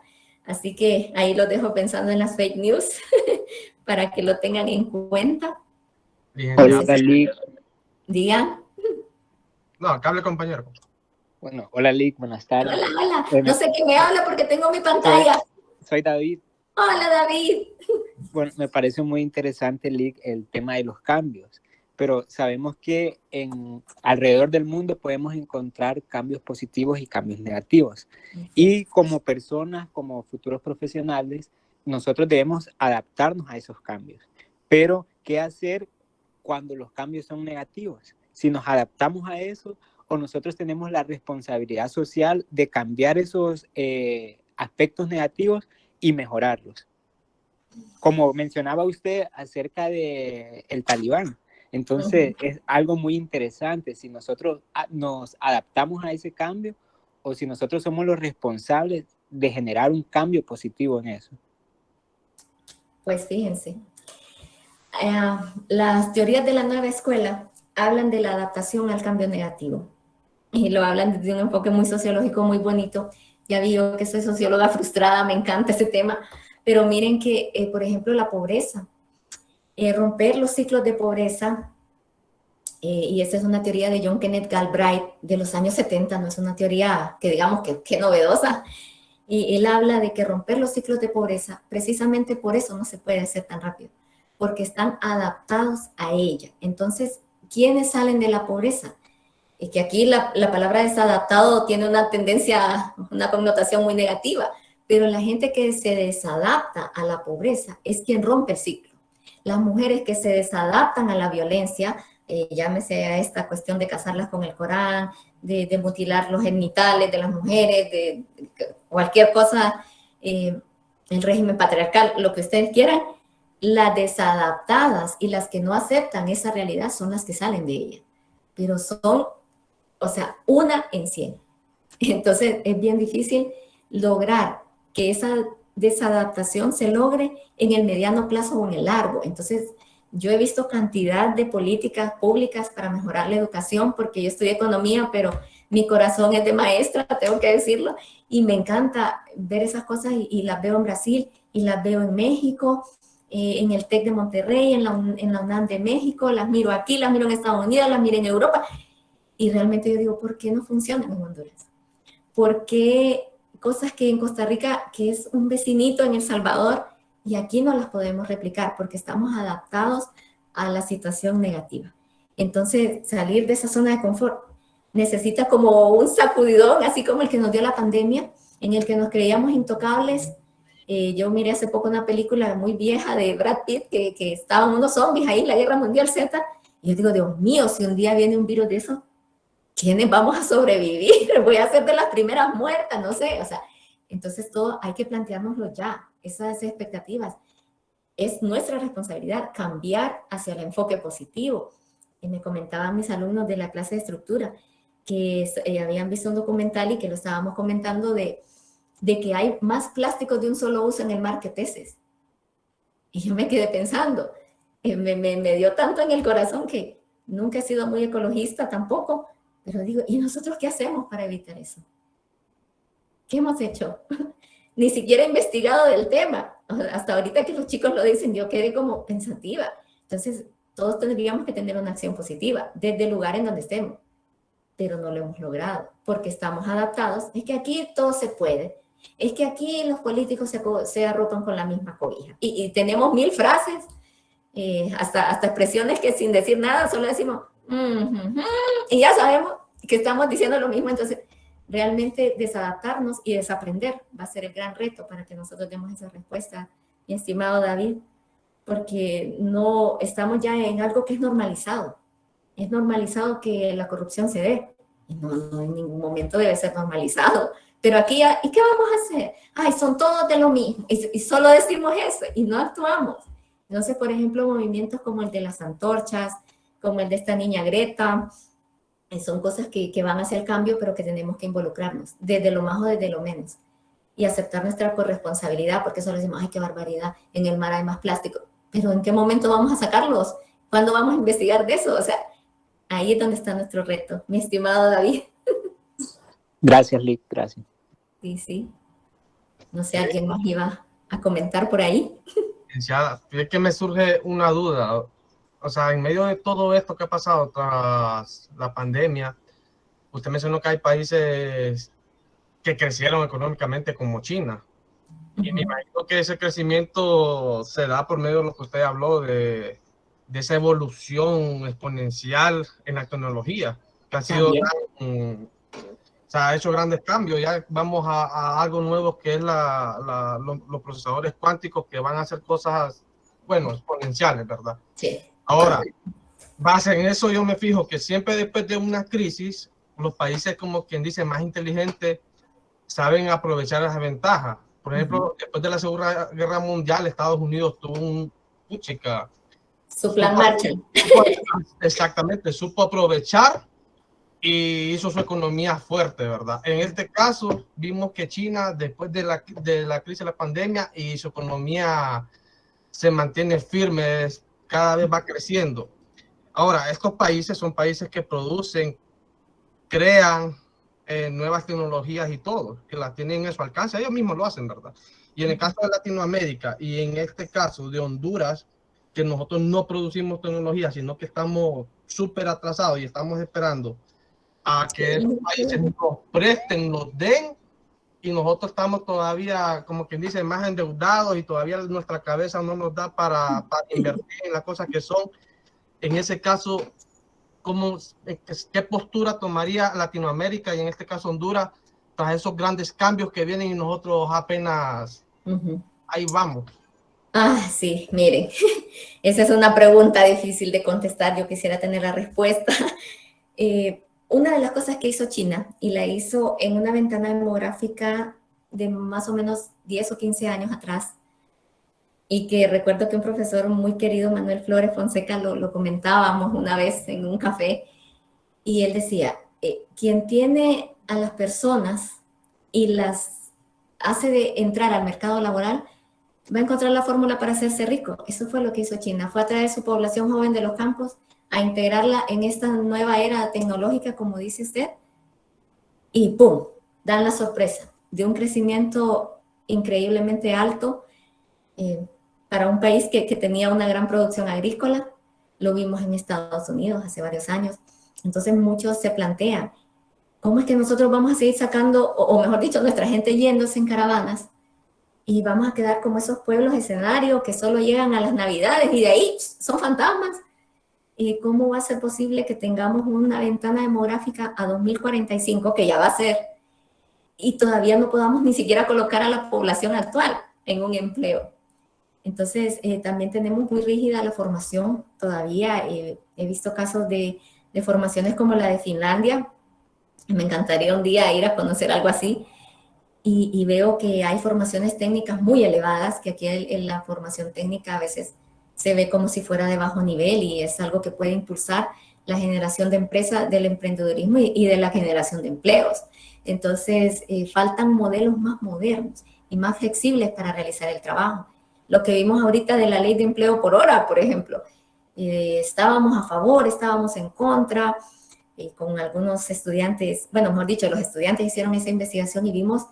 Así que ahí los dejo pensando en las fake news para que lo tengan en cuenta. Hola, Lick. Digan. No, acá hable, compañero. Bueno, hola, Lick, buenas tardes. Hola, hola. Bueno, no sé quién me habla porque tengo mi pantalla. Soy David. Hola, David. Bueno, me parece muy interesante, Lick, el tema de los cambios, pero sabemos que alrededor del mundo podemos encontrar cambios positivos y cambios negativos. Y como personas, como futuros profesionales, nosotros debemos adaptarnos a esos cambios. Pero, ¿qué hacer cuando los cambios son negativos? Si nos adaptamos a eso, o nosotros tenemos la responsabilidad social de cambiar esos aspectos negativos y mejorarlos. Como mencionaba usted acerca del talibán, entonces es algo muy interesante si nosotros nos adaptamos a ese cambio o si nosotros somos los responsables de generar un cambio positivo en eso. Pues fíjense, las teorías de la nueva escuela hablan de la adaptación al cambio negativo y lo hablan desde un enfoque muy sociológico, muy bonito. Ya vi yo que soy socióloga frustrada, me encanta ese tema, pero miren que, por ejemplo, la pobreza, romper los ciclos de pobreza, y esta es una teoría de John Kenneth Galbraith de los años 70, no es una teoría que digamos que novedosa, y él habla de que romper los ciclos de pobreza, precisamente por eso no se puede hacer tan rápido, porque están adaptados a ella. Entonces, ¿quiénes salen de la pobreza? Es que aquí la palabra desadaptado tiene una tendencia, una connotación muy negativa, pero la gente que se desadapta a la pobreza es quien rompe el ciclo. Las mujeres que se desadaptan a la violencia, llámese a esta cuestión de casarlas con el Corán, de mutilar los genitales de las mujeres, de cualquier cosa, el régimen patriarcal, lo que ustedes quieran, las desadaptadas y las que no aceptan esa realidad son las que salen de ella. Pero son, o sea, 1 en 100. Entonces es bien difícil lograr que esa desadaptación se logre en el mediano plazo o en el largo. Entonces yo he visto cantidad de políticas públicas para mejorar la educación, porque yo estudié economía, pero mi corazón es de maestra, tengo que decirlo, y me encanta ver esas cosas y las veo en Brasil y las veo en México, en el TEC de Monterrey, en la UNAM de México, las miro aquí, las miro en Estados Unidos, las miro en Europa, y realmente yo digo, ¿por qué no funcionan en Honduras? ¿Por qué cosas que en Costa Rica, que es un vecinito en El Salvador, y aquí no las podemos replicar porque estamos adaptados a la situación negativa? Entonces, salir de esa zona de confort necesita como un sacudidón, así como el que nos dio la pandemia, en el que nos creíamos intocables, Yo miré hace poco una película muy vieja de Brad Pitt que estaban unos zombies ahí en la Guerra Mundial Z. Y yo digo, Dios mío, si un día viene un virus de eso, ¿quiénes vamos a sobrevivir? Voy a ser de las primeras muertas, no sé. O sea, entonces todo hay que planteárnoslo ya, esas expectativas. Es nuestra responsabilidad cambiar hacia el enfoque positivo. Y me comentaban mis alumnos de la clase de estructura que habían visto un documental y que lo estábamos comentando de que hay más plásticos de un solo uso en el mar que peces. Y yo me quedé pensando, me dio tanto en el corazón que nunca he sido muy ecologista tampoco, pero digo, ¿y nosotros qué hacemos para evitar eso? ¿Qué hemos hecho? Ni siquiera he investigado del tema. Hasta ahorita que los chicos lo dicen, yo quedé como pensativa. Entonces, todos tendríamos que tener una acción positiva desde el lugar en donde estemos, pero no lo hemos logrado porque estamos adaptados. Es que aquí todo se puede. Es que aquí los políticos se arropan con la misma cobija. Y tenemos 1000 frases, hasta expresiones que sin decir nada solo decimos, y ya sabemos que estamos diciendo lo mismo. Entonces, realmente desadaptarnos y desaprender va a ser el gran reto para que nosotros demos esa respuesta, mi estimado David, porque no estamos ya en algo que es normalizado. Es normalizado que la corrupción se dé. Y no en ningún momento debe ser normalizado. Pero aquí, ¿y qué vamos a hacer? Ay, son todos de lo mismo. Y solo decimos eso y no actuamos. Entonces, por ejemplo, movimientos como el de las antorchas, como el de esta niña Greta, son cosas que van hacia el cambio, pero que tenemos que involucrarnos, desde lo más o desde lo menos. Y aceptar nuestra corresponsabilidad, porque solo decimos, ay, qué barbaridad, en el mar hay más plástico. Pero ¿en qué momento vamos a sacarlos? ¿Cuándo vamos a investigar de eso? O sea, ahí es donde está nuestro reto, mi estimado David. Gracias, Lick, gracias. Sí. No sé, ¿alguien más iba a comentar por ahí? Licenciada, es que me surge una duda. O sea, en medio de todo esto que ha pasado tras la pandemia, usted mencionó que hay países que crecieron económicamente como China. Y me imagino que ese crecimiento se da por medio de lo que usted habló, de esa evolución exponencial en la tecnología, que ha sido se ha hecho grandes cambios. Ya vamos a algo nuevo que es los procesadores cuánticos que van a hacer cosas, bueno, exponenciales, ¿verdad? Sí. Ahora, base en eso yo me fijo que siempre después de una crisis, los países, como quien dice, más inteligentes, saben aprovechar las ventajas. Por ejemplo, después de la Segunda Guerra Mundial, Estados Unidos tuvo su plan Marshall. Exactamente, supo aprovechar y hizo su economía fuerte, ¿verdad? En este caso, vimos que China, después de la crisis de la pandemia, y su economía se mantiene firme, cada vez va creciendo. Ahora, estos países son países que producen, crean nuevas tecnologías y todo, que las tienen a su alcance, ellos mismos lo hacen, ¿verdad? Y en el caso de Latinoamérica y en este caso de Honduras, que nosotros no producimos tecnología, sino que estamos súper atrasados y estamos esperando a que esos países nos presten, nos den, y nosotros estamos todavía, como quien dice, más endeudados y todavía nuestra cabeza no nos da para invertir en las cosas que son. En ese caso, ¿qué postura tomaría Latinoamérica y en este caso Honduras tras esos grandes cambios que vienen y nosotros apenas ahí vamos? Sí, miren, esa es una pregunta difícil de contestar. Yo quisiera tener la respuesta. Una de las cosas que hizo China, y la hizo en una ventana demográfica de más o menos 10 o 15 años atrás, y que recuerdo que un profesor muy querido, Manuel Flores Fonseca, lo comentábamos una vez en un café, y él decía, quien tiene a las personas y las hace de entrar al mercado laboral, va a encontrar la fórmula para hacerse rico. Eso fue lo que hizo China, fue atraer su población joven de los campos, a integrarla en esta nueva era tecnológica, como dice usted, y ¡pum!, dan la sorpresa de un crecimiento increíblemente alto para un país que tenía una gran producción agrícola. Lo vimos en Estados Unidos hace varios años. Entonces muchos se plantean, ¿cómo es que nosotros vamos a seguir sacando, o mejor dicho, nuestra gente yéndose en caravanas, y vamos a quedar como esos pueblos escenarios que solo llegan a las Navidades y de ahí son fantasmas? ¿Cómo va a ser posible que tengamos una ventana demográfica a 2045, que ya va a ser, y todavía no podamos ni siquiera colocar a la población actual? en un empleo. Entonces, también tenemos muy rígida la formación todavía. He visto casos de formaciones como la de Finlandia. Me encantaría un día ir a conocer algo así. Y veo que hay formaciones técnicas muy elevadas, que aquí en la formación técnica a veces se ve como si fuera de bajo nivel y es algo que puede impulsar la generación de empresas, del emprendedurismo y de la generación de empleos. Entonces, faltan modelos más modernos y más flexibles para realizar el trabajo. Lo que vimos ahorita de la ley de empleo por hora, por ejemplo, estábamos a favor, estábamos en contra, con algunos estudiantes, bueno, mejor dicho, los estudiantes hicieron esa investigación y vimos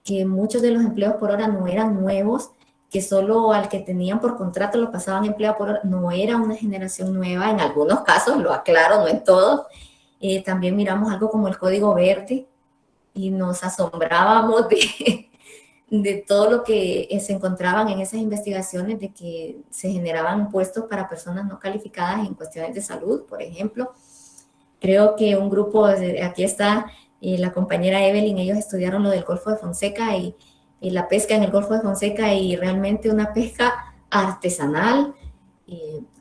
que muchos de los empleos por hora no eran nuevos, que solo al que tenían por contrato lo pasaban empleo por hora, no era una generación nueva, en algunos casos, lo aclaro, no en todos. También miramos algo como el código verde y nos asombrábamos de todo lo que se encontraban en esas investigaciones, de que se generaban puestos para personas no calificadas en cuestiones de salud, por ejemplo. Creo que un grupo, aquí está la compañera Evelyn, ellos estudiaron lo del Golfo de Fonseca y la pesca en el Golfo de Fonseca y realmente una pesca artesanal,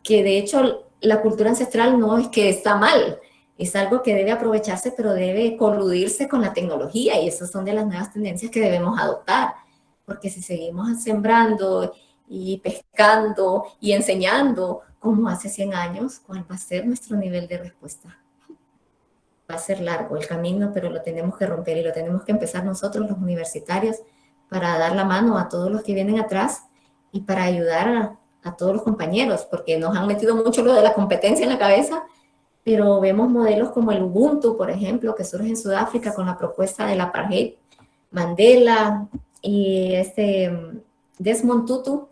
que de hecho la cultura ancestral no es que está mal, es algo que debe aprovecharse, pero debe coludirse con la tecnología y esas son de las nuevas tendencias que debemos adoptar, porque si seguimos sembrando y pescando y enseñando como hace 100 años, ¿cuál va a ser nuestro nivel de respuesta? Va a ser largo el camino, pero lo tenemos que romper y lo tenemos que empezar nosotros, los universitarios, para dar la mano a todos los que vienen atrás y para ayudar a todos los compañeros, porque nos han metido mucho lo de la competencia en la cabeza, pero vemos modelos como el Ubuntu, por ejemplo, que surge en Sudáfrica con la propuesta del apartheid, Mandela y Desmond Tutu,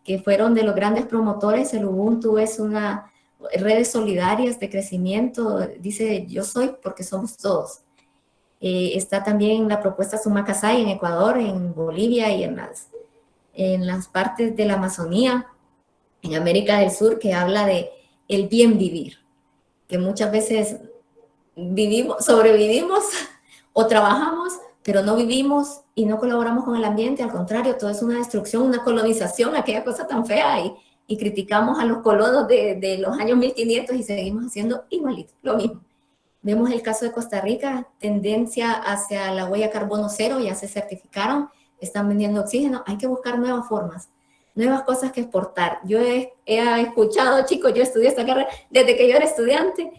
que fueron de los grandes promotores. El Ubuntu es una redes solidarias de crecimiento, dice yo soy porque somos todos. Está también la propuesta Sumacasay en Ecuador, en Bolivia y en las partes de la Amazonía, en América del Sur, que habla de el bien vivir, que muchas veces sobrevivimos o trabajamos, pero no vivimos y no colaboramos con el ambiente, al contrario, todo es una destrucción, una colonización, aquella cosa tan fea, y criticamos a los colonos de los años 1500 y seguimos haciendo igualito, lo mismo. Vemos el caso de Costa Rica, tendencia hacia la huella carbono cero, ya se certificaron, están vendiendo oxígeno, hay que buscar nuevas formas, nuevas cosas que exportar. Yo he escuchado, chicos, yo estudié esta carrera desde que yo era estudiante,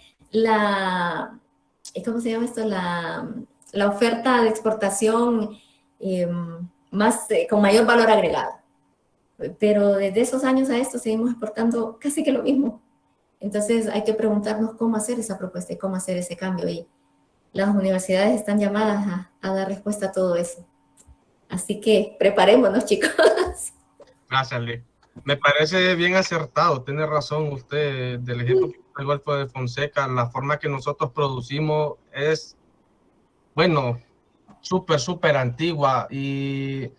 ¿cómo se llama esto? La oferta de exportación con mayor valor agregado. Pero desde esos años a esto seguimos exportando casi que lo mismo. Entonces hay que preguntarnos cómo hacer esa propuesta y cómo hacer ese cambio. Y las universidades están llamadas a dar respuesta a todo eso. Así que preparémonos, chicos. Gracias, Lee. Me parece bien acertado, tiene razón usted del ejemplo que el Golfo de Fonseca. La forma que nosotros producimos es, bueno, súper antigua y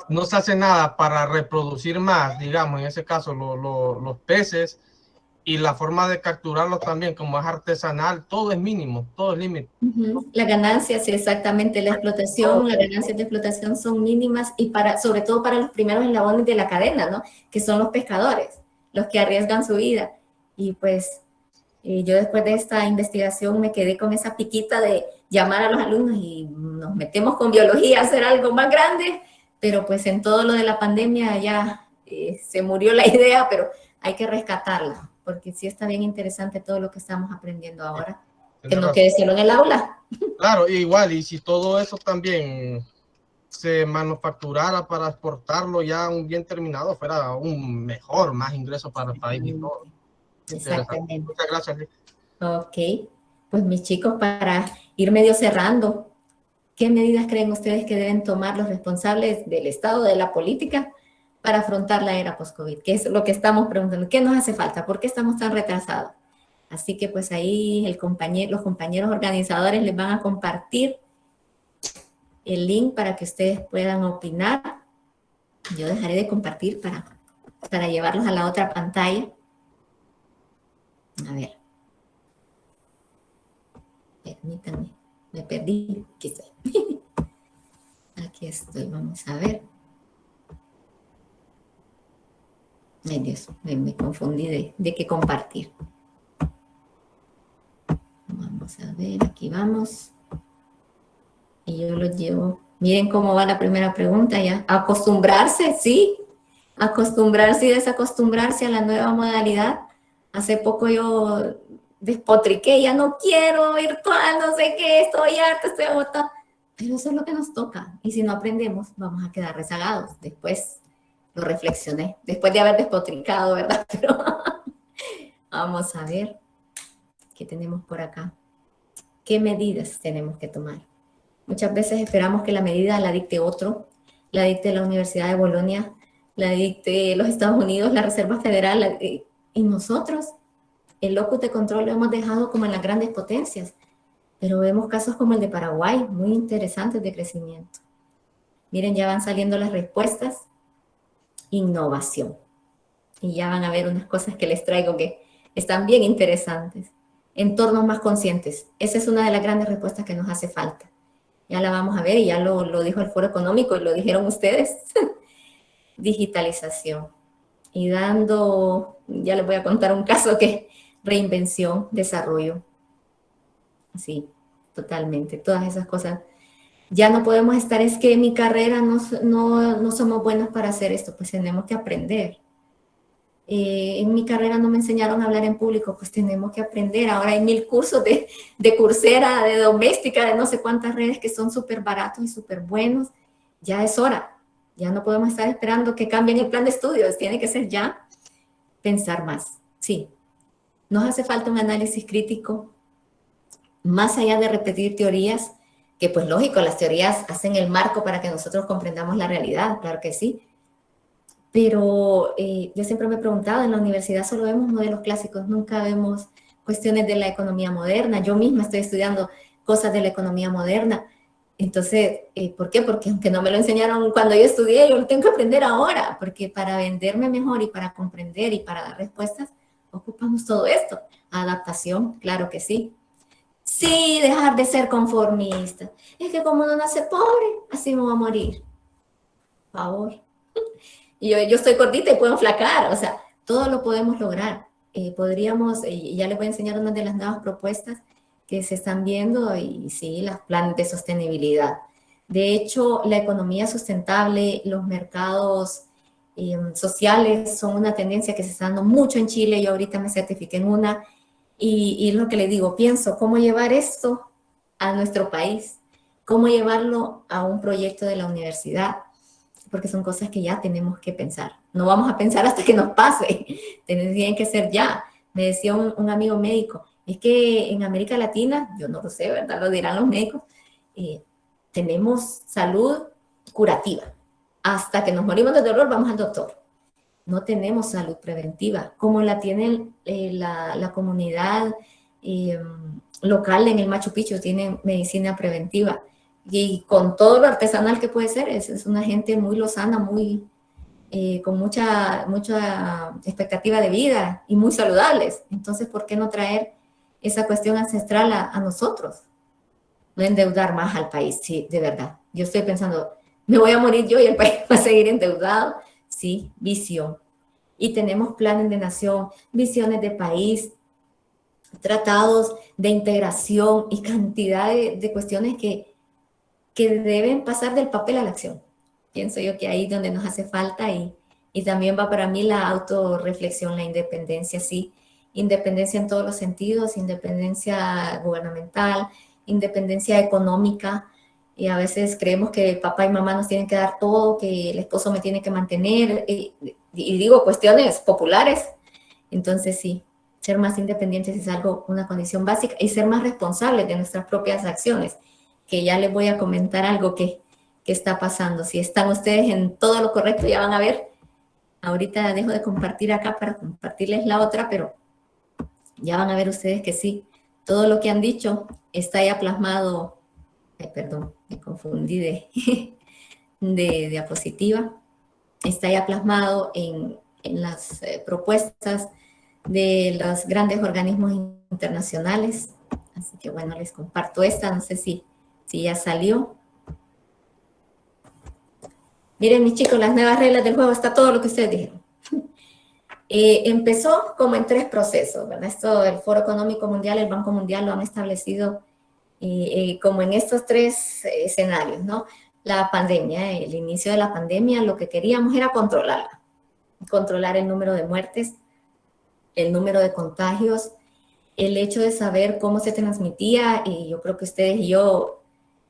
no se hace nada para reproducir más, digamos, en ese caso los peces, y la forma de capturarlos también, como es artesanal, todo es mínimo, todo es límite. La ganancia, sí, exactamente, las ganancias de explotación son mínimas y sobre todo para los primeros eslabones de la cadena, ¿no? Que son los pescadores, los que arriesgan su vida. Y pues yo después de esta investigación me quedé con esa piquita de llamar a los alumnos y nos metemos con biología a hacer algo más grande, pero pues en todo lo de la pandemia ya se murió la idea, pero hay que rescatarla, porque sí está bien interesante todo lo que estamos aprendiendo ahora. Que no quede solo en el aula. Claro, igual, y si todo eso también se manufacturara para exportarlo ya un bien terminado, fuera un mejor, más ingreso para el país y todo. Exactamente. Muchas gracias, Lick. Ok, pues mis chicos, para ir medio cerrando, ¿qué medidas creen ustedes que deben tomar los responsables del Estado, de la política, para afrontar la era post-COVID? ¿Qué es lo que estamos preguntando? ¿Qué nos hace falta? ¿Por qué estamos tan retrasados? Así que pues ahí los compañeros organizadores les van a compartir el link para que ustedes puedan opinar. Yo dejaré de compartir para llevarlos a la otra pantalla. A ver. Permítanme. Me perdí. Aquí estoy. Aquí estoy. Vamos a ver. Ay Dios, me confundí de qué compartir. Vamos a ver, aquí vamos. Y yo lo llevo. Miren cómo va la primera pregunta ya. Acostumbrarse, sí. Acostumbrarse y desacostumbrarse a la nueva modalidad. Hace poco yo despotriqué, ya no quiero virtual, no sé qué, estoy harta, estoy agotada. Pero eso es lo que nos toca. Y si no aprendemos, vamos a quedar rezagados. Después lo reflexioné, después de haber despotricado, ¿verdad? Pero vamos a ver qué tenemos por acá. ¿Qué medidas tenemos que tomar? Muchas veces esperamos que la medida la dicte otro, la dicte la Universidad de Bolonia, la dicte los Estados Unidos, la Reserva Federal, y nosotros, el locus de control lo hemos dejado como en las grandes potencias, pero vemos casos como el de Paraguay, muy interesantes de crecimiento. Miren, ya van saliendo las respuestas. Innovación. Y ya van a ver unas cosas que les traigo que están bien interesantes. Entornos más conscientes. Esa es una de las grandes respuestas que nos hace falta. Ya la vamos a ver y ya lo dijo el Foro Económico y lo dijeron ustedes. Digitalización. Y ya les voy a contar un caso que reinvención, desarrollo. Sí, totalmente. Todas esas cosas. Ya no podemos estar, es que en mi carrera no somos buenos para hacer esto, pues tenemos que aprender. En mi carrera no me enseñaron a hablar en público, pues tenemos que aprender. Ahora hay 1000 cursos de Coursera, de doméstica, de no sé cuántas redes que son súper baratos y súper buenos. Ya es hora. Ya no podemos estar esperando que cambien el plan de estudios. Tiene que ser ya pensar más. Sí, nos hace falta un análisis crítico, más allá de repetir teorías, que pues lógico, las teorías hacen el marco para que nosotros comprendamos la realidad, claro que sí. Pero yo siempre me he preguntado, en la universidad solo vemos modelos clásicos, nunca vemos cuestiones de la economía moderna. Yo misma estoy estudiando cosas de la economía moderna. Entonces, ¿por qué? Porque aunque no me lo enseñaron cuando yo estudié, yo lo tengo que aprender ahora, porque para venderme mejor y para comprender y para dar respuestas, ocupamos todo esto. Adaptación, claro que sí. Sí, dejar de ser conformista. Es que como uno nace pobre, así me voy a morir. Por favor. Y yo estoy gordita y puedo enflacar. O sea, todo lo podemos lograr. Podríamos, ya les voy a enseñar una de las nuevas propuestas que se están viendo y sí, los planes de sostenibilidad. De hecho, la economía sustentable, los mercados sociales son una tendencia que se está dando mucho en Chile. Yo ahorita me certifiqué en una. Y lo que le digo, pienso, ¿cómo llevar esto a nuestro país? ¿Cómo llevarlo a un proyecto de la universidad? Porque son cosas que ya tenemos que pensar. No vamos a pensar hasta que nos pase. Tienen que ser ya. Me decía un amigo médico, es que en América Latina, yo no lo sé, ¿verdad? Lo dirán los médicos, tenemos salud curativa. Hasta que nos morimos de dolor, vamos al doctor. No tenemos salud preventiva, como la tiene la comunidad local en el Machu Picchu, tienen medicina preventiva. Y con todo lo artesanal que puede ser, es una gente muy lozana, con mucha expectativa de vida y muy saludables. Entonces, ¿por qué no traer esa cuestión ancestral a nosotros? No endeudar más al país, sí, de verdad. Yo estoy pensando, me voy a morir yo y el país va a seguir endeudado. Sí, visión. Y tenemos planes de nación, visiones de país, tratados de integración y cantidad de cuestiones que deben pasar del papel a la acción. Pienso yo que ahí es donde nos hace falta y también va para mí la autorreflexión, la independencia, sí. Independencia en todos los sentidos, independencia gubernamental, independencia económica. Y a veces creemos que papá y mamá nos tienen que dar todo, que el esposo me tiene que mantener, y digo cuestiones populares. Entonces sí, ser más independientes es una condición básica y ser más responsables de nuestras propias acciones, que ya les voy a comentar algo que está pasando. Si están ustedes en todo lo correcto, ya van a ver. Ahorita dejo de compartir acá para compartirles la otra, pero ya van a ver ustedes que sí, todo lo que han dicho está ya plasmado. Perdón, me confundí de diapositiva. Está ya plasmado en las propuestas de los grandes organismos internacionales. Así que bueno, les comparto esta, no sé si ya salió. Miren mis chicos, las nuevas reglas del juego, está todo lo que ustedes dijeron. Empezó como en 3 procesos, ¿verdad? Esto, el Foro Económico Mundial, el Banco Mundial lo han establecido como en estos 3 escenarios, ¿no? La pandemia, el inicio de la pandemia, lo que queríamos era controlarla, controlar el número de muertes, el número de contagios, el hecho de saber cómo se transmitía, y yo creo que ustedes y yo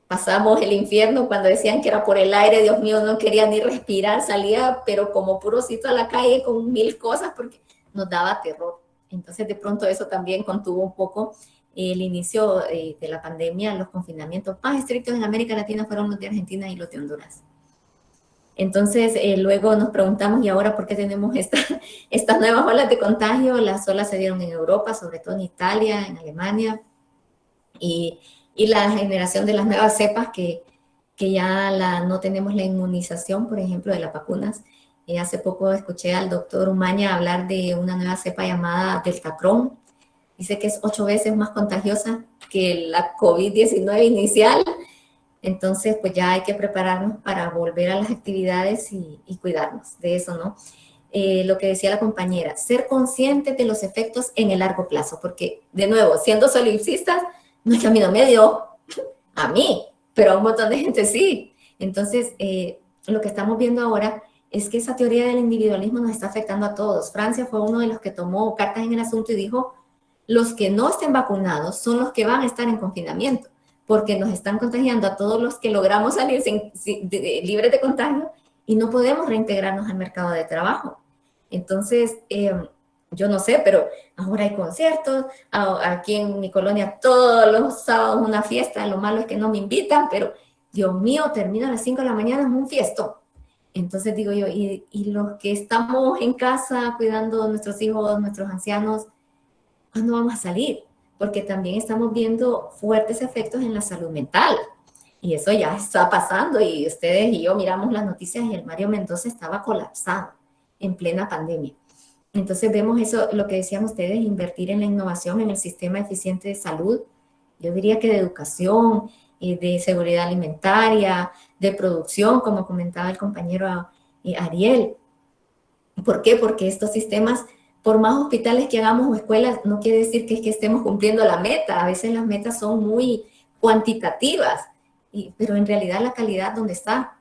pasamos el infierno cuando decían que era por el aire, Dios mío, no quería ni respirar, salía, pero como purocito a la calle con 1000 cosas porque nos daba terror. Entonces, de pronto eso también contuvo un poco el inicio de la pandemia. Los confinamientos más estrictos en América Latina fueron los de Argentina y los de Honduras. Entonces, luego nos preguntamos, ¿y ahora por qué tenemos estas nuevas olas de contagio? Las olas se dieron en Europa, sobre todo en Italia, en Alemania, y la generación de las nuevas cepas que ya no tenemos la inmunización, por ejemplo, de las vacunas. Hace poco escuché al doctor Umaña hablar de una nueva cepa llamada Deltacron. Dice que es 8 veces más contagiosa que la COVID-19 inicial. Entonces, pues ya hay que prepararnos para volver a las actividades y cuidarnos de eso, ¿no? Lo que decía la compañera, ser conscientes de los efectos en el largo plazo, porque, de nuevo, siendo solipsistas, no es que a mí no me dio, a mí, pero a un montón de gente sí. Entonces, lo que estamos viendo ahora es que esa teoría del individualismo nos está afectando a todos. Francia fue uno de los que tomó cartas en el asunto y dijo, los que no estén vacunados son los que van a estar en confinamiento, porque nos están contagiando a todos los que logramos salir libres de contagio y no podemos reintegrarnos al mercado de trabajo. Entonces, yo no sé, pero ahora hay conciertos, aquí en mi colonia todos los sábados una fiesta, lo malo es que no me invitan, pero Dios mío, termina a las 5 de la mañana, es un fiestón. Entonces digo yo, y los que estamos en casa cuidando a nuestros hijos, nuestros ancianos, ¿cuándo vamos a salir? Porque también estamos viendo fuertes efectos en la salud mental. Y eso ya está pasando y ustedes y yo miramos las noticias y el Mario Mendoza estaba colapsado en plena pandemia. Entonces vemos eso, lo que decían ustedes, invertir en la innovación, en el sistema eficiente de salud, yo diría que de educación, de seguridad alimentaria, de producción, como comentaba el compañero Ariel. ¿Por qué? Porque estos sistemas, por más hospitales que hagamos o escuelas, no quiere decir que es que estemos cumpliendo la meta. A veces las metas son muy cuantitativas, pero en realidad la calidad, ¿dónde está?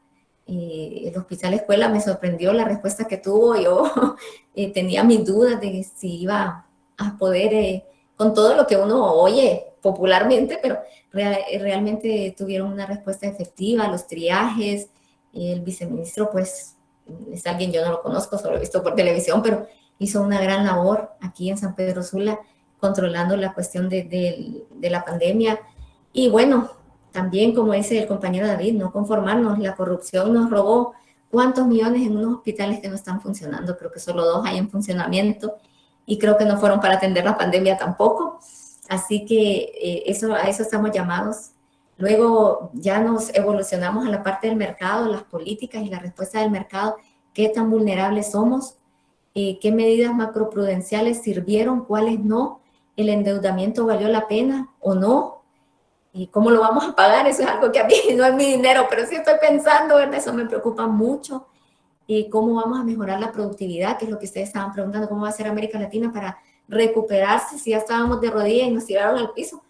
El hospital escuela me sorprendió la respuesta que tuvo. Yo tenía mis dudas de si iba a poder, con todo lo que uno oye popularmente, pero realmente tuvieron una respuesta efectiva, los triajes. El viceministro, pues, es alguien, yo no lo conozco, solo lo he visto por televisión, pero hizo una gran labor aquí en San Pedro Sula, controlando la cuestión de la pandemia. Y bueno, también, como dice el compañero David, no conformarnos, la corrupción nos robó cuántos millones en unos hospitales que no están funcionando, creo que solo 2 hay en funcionamiento, y creo que no fueron para atender la pandemia tampoco, así que a eso estamos llamados. Luego ya nos evolucionamos a la parte del mercado, las políticas y la respuesta del mercado, qué tan vulnerables somos, qué medidas macroprudenciales sirvieron, cuáles no, el endeudamiento valió la pena o no, y cómo lo vamos a pagar. Eso es algo que a mí no es mi dinero, pero sí estoy pensando, ¿verdad? Eso me preocupa mucho. Y cómo vamos a mejorar la productividad, que es lo que ustedes estaban preguntando, cómo va a ser América Latina para recuperarse si ya estábamos de rodillas y nos tiraron al piso.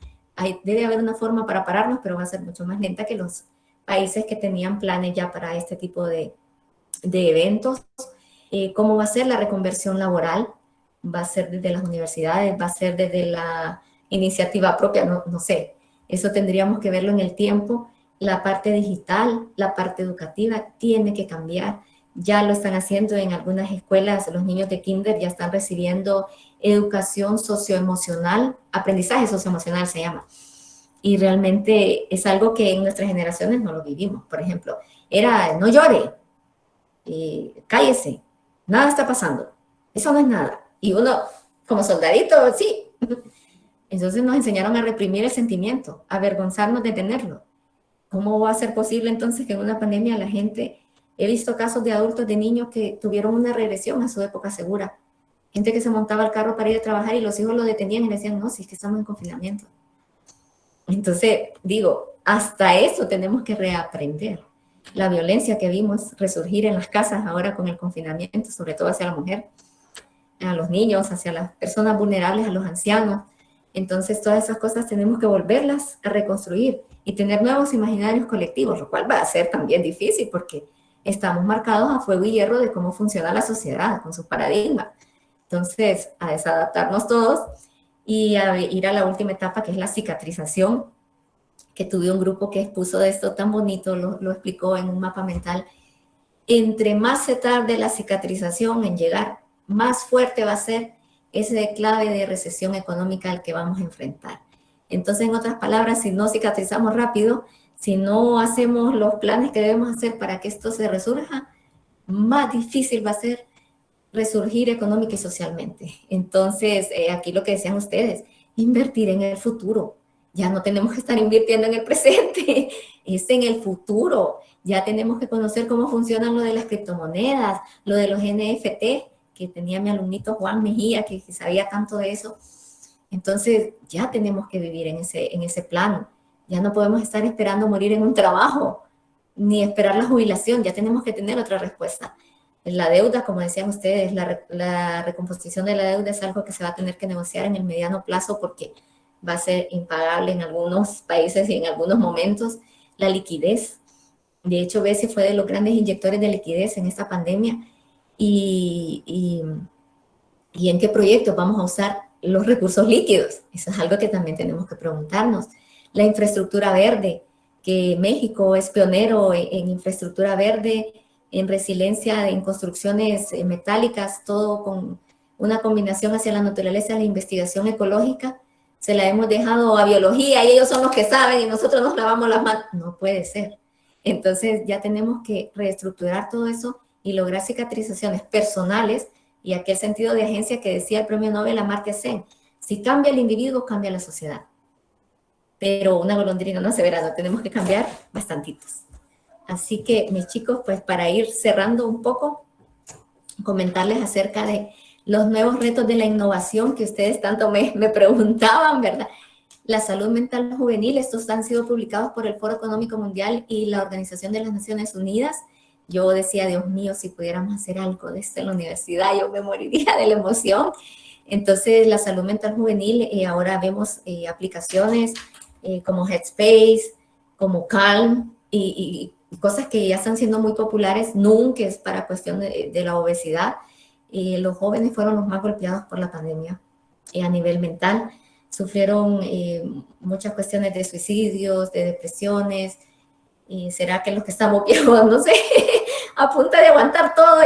Debe haber una forma para pararnos, pero va a ser mucho más lenta que los países que tenían planes ya para este tipo de eventos. ¿Cómo va a ser la reconversión laboral? ¿Va a ser desde las universidades? ¿Va a ser desde la iniciativa propia? No sé. Eso tendríamos que verlo en el tiempo. La parte digital, la parte educativa tiene que cambiar. Ya lo están haciendo en algunas escuelas, los niños de kinder ya están recibiendo educación socioemocional, aprendizaje socioemocional se llama. Y realmente es algo que en nuestras generaciones no lo vivimos. Por ejemplo, era no llore, cállese, nada está pasando, eso no es nada. Y uno, como soldadito, sí. Entonces nos enseñaron a reprimir el sentimiento, a avergonzarnos de tenerlo. ¿Cómo va a ser posible entonces que en una pandemia la gente... He visto casos de adultos, de niños que tuvieron una regresión a su época segura. Gente que se montaba al carro para ir a trabajar y los hijos lo detenían y le decían, no, si es que estamos en confinamiento. Entonces, digo, hasta eso tenemos que reaprender. La violencia que vimos resurgir en las casas ahora con el confinamiento, sobre todo hacia la mujer. a los niños, hacia las personas vulnerables, a los ancianos. Entonces, todas esas cosas tenemos que volverlas a reconstruir y tener nuevos imaginarios colectivos, lo cual va a ser también difícil porque estamos marcados a fuego y hierro de cómo funciona la sociedad con sus paradigmas. Entonces, a desadaptarnos todos y a ir a la última etapa, que es la cicatrización, que tuve un grupo que expuso de esto tan bonito, lo explicó en un mapa mental. Entre más se tarde la cicatrización en llegar, más fuerte va a ser ese clave de recesión económica al que vamos a enfrentar. Entonces, en otras palabras, si no cicatrizamos rápido, si no hacemos los planes que debemos hacer para que esto se resurja, más difícil va a ser resurgir económica y socialmente. Entonces, aquí lo que decían ustedes, invertir en el futuro. Ya no tenemos que estar invirtiendo en el presente, es en el futuro. Ya tenemos que conocer cómo funcionan lo de las criptomonedas, lo de los NFT, que tenía mi alumnito Juan Mejía, que sabía tanto de eso. Entonces, ya tenemos que vivir en ese plano. Ya no podemos estar esperando morir en un trabajo, ni esperar la jubilación. Ya tenemos que tener otra respuesta. La deuda, como decían ustedes, la recomposición de la deuda es algo que se va a tener que negociar en el mediano plazo porque va a ser impagable en algunos países y en algunos momentos. La liquidez. De hecho, Bessie fue de los grandes inyectores de liquidez en esta pandemia. ¿Y en qué proyectos vamos a usar los recursos líquidos? Eso es algo que también tenemos que preguntarnos. La infraestructura verde, que México es pionero en infraestructura verde, en resiliencia, en construcciones metálicas, todo con una combinación hacia la naturaleza de investigación ecológica. Se la hemos dejado a biología y ellos son los que saben y nosotros nos lavamos las manos. No puede ser. Entonces ya tenemos que reestructurar todo eso y lograr cicatrizaciones personales y aquel sentido de agencia que decía el premio Nobel Amartya Sen. Si cambia el individuo, cambia la sociedad. Pero una golondrina no se verá, no tenemos que cambiar bastantitos. Así que, mis chicos, pues para ir cerrando un poco, comentarles acerca de los nuevos retos de la innovación que ustedes tanto me preguntaban, ¿verdad? La salud mental juvenil, estos han sido publicados por el Foro Económico Mundial y la Organización de las Naciones Unidas. Yo decía, Dios mío, si pudiéramos hacer algo de esto en la universidad, yo me moriría de la emoción. Entonces, la salud mental juvenil, ahora vemos aplicaciones como Headspace, como Calm, y cosas que ya están siendo muy populares. Noom, que es para cuestión de la obesidad. Los jóvenes fueron los más golpeados por la pandemia a nivel mental. Sufrieron muchas cuestiones de suicidios, de depresiones. ¿Será que los que estamos viejos, no sé, a punta de aguantar todo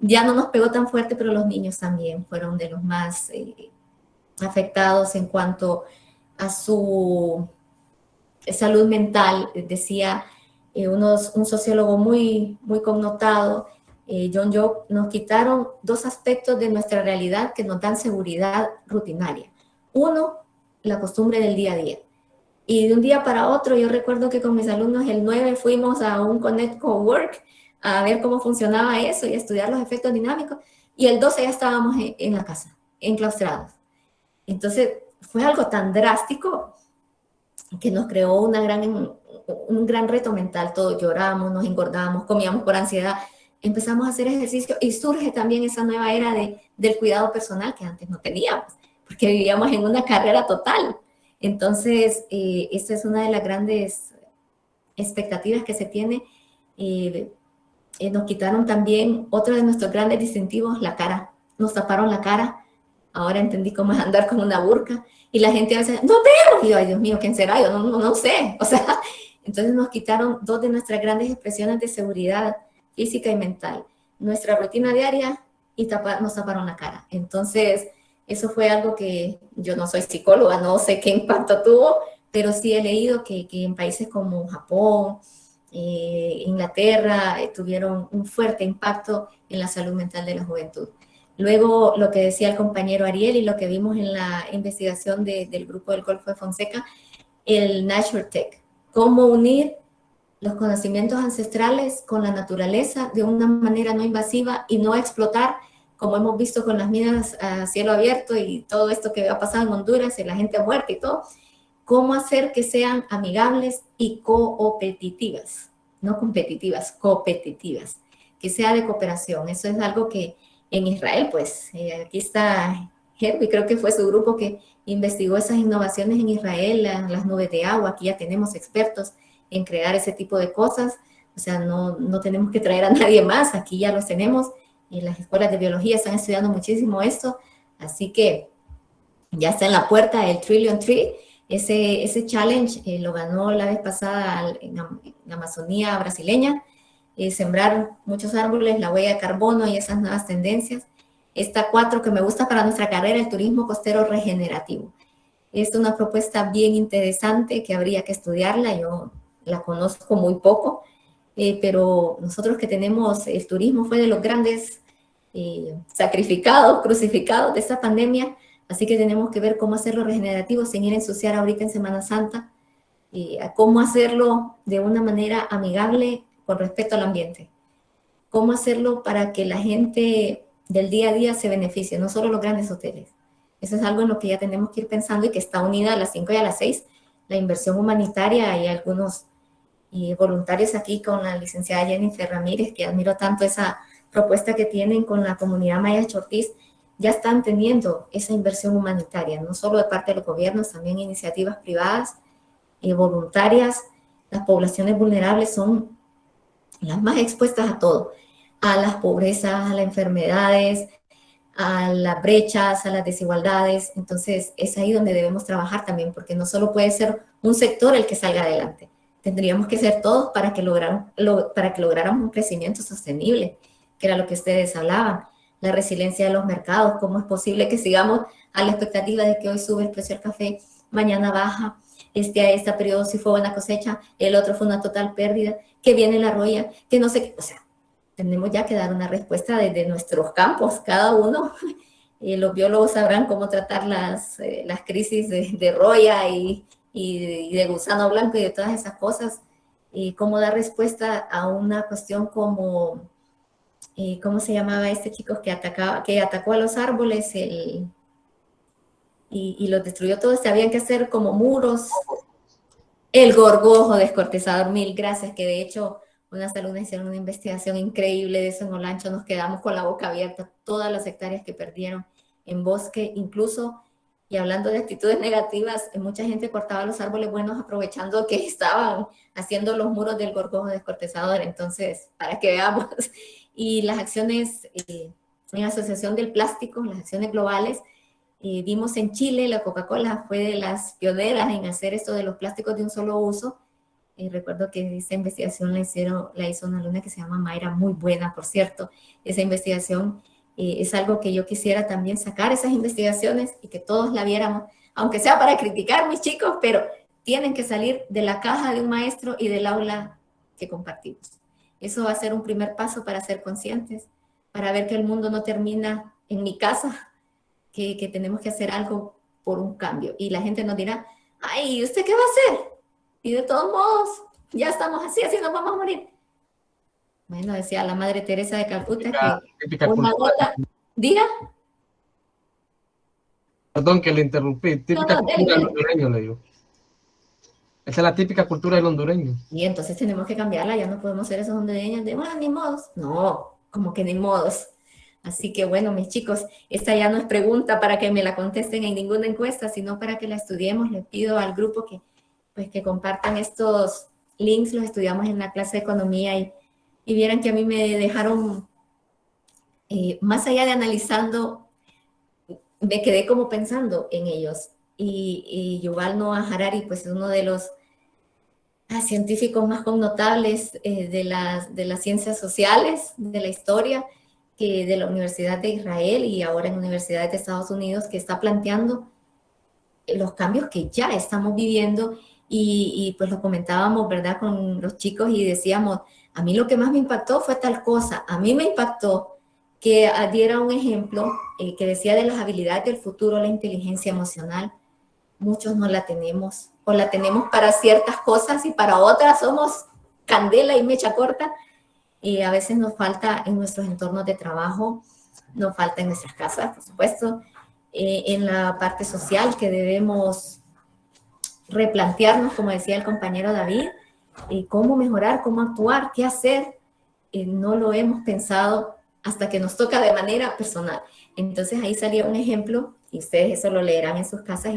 ya no nos pegó tan fuerte, pero los niños también fueron de los más afectados en cuanto a su salud mental? Decía un sociólogo muy, muy connotado, John Job, nos quitaron dos aspectos de nuestra realidad que nos dan seguridad rutinaria. Uno, la costumbre del día a día. Y de un día para otro, yo recuerdo que con mis alumnos el 9 fuimos a un Connect Cowork a ver cómo funcionaba eso y a estudiar los efectos dinámicos. Y el 12 ya estábamos en la casa, enclaustrados. Entonces, fue algo tan drástico que nos creó un gran reto mental. Todos lloramos, nos engordamos, comíamos por ansiedad. Empezamos a hacer ejercicio y surge también esa nueva era del cuidado personal que antes no teníamos, porque vivíamos en una carrera total. Entonces, esta es una de las grandes expectativas que se tiene. Nos quitaron también otro de nuestros grandes distintivos, la cara. Nos taparon la cara. Ahora entendí cómo es andar con una burka. Y la gente a veces, no veo. Y yo, ay Dios mío, ¿quién será? Yo no sé. O sea, entonces nos quitaron dos de nuestras grandes expresiones de seguridad física y mental. Nuestra rutina diaria y nos taparon la cara. Entonces, eso fue algo que yo no soy psicóloga, no sé qué impacto tuvo, pero sí he leído que en países como Japón, Inglaterra, tuvieron un fuerte impacto en la salud mental de la juventud. Luego, lo que decía el compañero Ariel y lo que vimos en la investigación del grupo del Golfo de Fonseca, el NatureTech, cómo unir los conocimientos ancestrales con la naturaleza de una manera no invasiva y no explotar, como hemos visto con las minas a cielo abierto y todo esto que ha pasado en Honduras y la gente muerta y todo. Cómo hacer que sean amigables y cooperativas, no competitivas, cooperativas, que sea de cooperación. Eso es algo que en Israel, pues aquí está Herbie, creo que fue su grupo que investigó esas innovaciones en Israel, las nubes de agua. Aquí ya tenemos expertos en crear ese tipo de cosas, o sea, no tenemos que traer a nadie más, aquí ya los tenemos, y las escuelas de biología están estudiando muchísimo esto, así que ya está en la puerta el Trillion Tree. Ese challenge lo ganó la vez pasada en la Amazonía brasileña, sembrar muchos árboles, la huella de carbono y esas nuevas tendencias. Esta 4 que me gusta para nuestra carrera, el turismo costero regenerativo. Es una propuesta bien interesante que habría que estudiarla, yo la conozco muy poco, pero nosotros que tenemos, el turismo fue de los grandes sacrificados, crucificados de esta pandemia, así que tenemos que ver cómo hacerlo regenerativo sin ir a ensuciar ahorita en Semana Santa, cómo hacerlo de una manera amigable con respecto al ambiente, cómo hacerlo para que la gente del día a día se beneficie, no solo los grandes hoteles. Eso es algo en lo que ya tenemos que ir pensando y que está unida a las 5 y a las 6, la inversión humanitaria y algunos voluntarios aquí con la licenciada Jennifer Ramírez, que admiro tanto esa propuesta que tienen con la comunidad Maya Chortiz, ya están teniendo esa inversión humanitaria, no solo de parte de los gobiernos, también iniciativas privadas y voluntarias. Las poblaciones vulnerables son las más expuestas a todo, a las pobrezas, a las enfermedades, a las brechas, a las desigualdades. Entonces es ahí donde debemos trabajar también, porque no solo puede ser un sector el que salga adelante, tendríamos que ser todos para que lográramos un crecimiento sostenible, que era lo que ustedes hablaban, la resiliencia de los mercados, cómo es posible que sigamos a la expectativa de que hoy sube el precio del café, mañana baja, este periodo sí fue buena cosecha, el otro fue una total pérdida, que viene la roya, que no sé qué, o sea, tenemos ya que dar una respuesta desde nuestros campos, cada uno. Los biólogos sabrán cómo tratar las crisis de roya y de gusano blanco y de todas esas cosas, y cómo dar respuesta a una cuestión como, ¿cómo se llamaba este chico que atacó a los árboles y los destruyó todos? Habían que hacer como muros. El gorgojo descortezador, mil gracias, que de hecho unas alumnas hicieron una investigación increíble de eso en Olancho, nos quedamos con la boca abierta, todas las hectáreas que perdieron en bosque, incluso, y hablando de actitudes negativas, mucha gente cortaba los árboles buenos aprovechando que estaban haciendo los muros del gorgojo descortezador, entonces, para que veamos, y las acciones en asociación del plástico, las acciones globales, vimos en Chile, la Coca-Cola fue de las pioneras en hacer esto de los plásticos de un solo uso. Recuerdo que esa investigación la hizo una alumna que se llama Mayra, muy buena, por cierto. Esa investigación es algo que yo quisiera también sacar, esas investigaciones, y que todos la viéramos, aunque sea para criticar, mis chicos, pero tienen que salir de la caja de un maestro y del aula que compartimos. Eso va a ser un primer paso para ser conscientes, para ver que el mundo no termina en mi casa, que tenemos que hacer algo por un cambio. Y la gente nos dirá, ay, ¿usted qué va a hacer? Y de todos modos, ya estamos así nos vamos a morir. Bueno, decía la Madre Teresa de Calcuta típica que una gota... ¿Diga? Perdón que le interrumpí. Típica cultura del hondureño, le digo. Esa es la típica cultura del hondureño. Y entonces tenemos que cambiarla, ya no podemos ser esos hondureños de, bueno, ni modos. No, como que ni modos. Así que bueno, mis chicos, esta ya no es pregunta para que me la contesten en ninguna encuesta, sino para que la estudiemos. Les pido al grupo que compartan estos links, los estudiamos en la clase de economía y vieran que a mí me dejaron, más allá de analizando, me quedé como pensando en ellos. Y Yuval Noah Harari, pues es uno de los científicos más connotables de las ciencias sociales, de la historia, que de la Universidad de Israel y ahora en universidades de Estados Unidos, que está planteando los cambios que ya estamos viviendo y pues lo comentábamos, ¿verdad?, con los chicos y decíamos, a mí lo que más me impactó fue tal cosa, a mí me impactó que diera un ejemplo que decía de las habilidades del futuro, la inteligencia emocional, muchos no la tenemos o la tenemos para ciertas cosas y para otras somos candela y mecha corta. Y a veces nos falta en nuestros entornos de trabajo, nos falta en nuestras casas, por supuesto, en la parte social que debemos replantearnos, como decía el compañero David, cómo mejorar, cómo actuar, qué hacer. No lo hemos pensado hasta que nos toca de manera personal. Entonces ahí salía un ejemplo, y ustedes eso lo leerán en sus casas,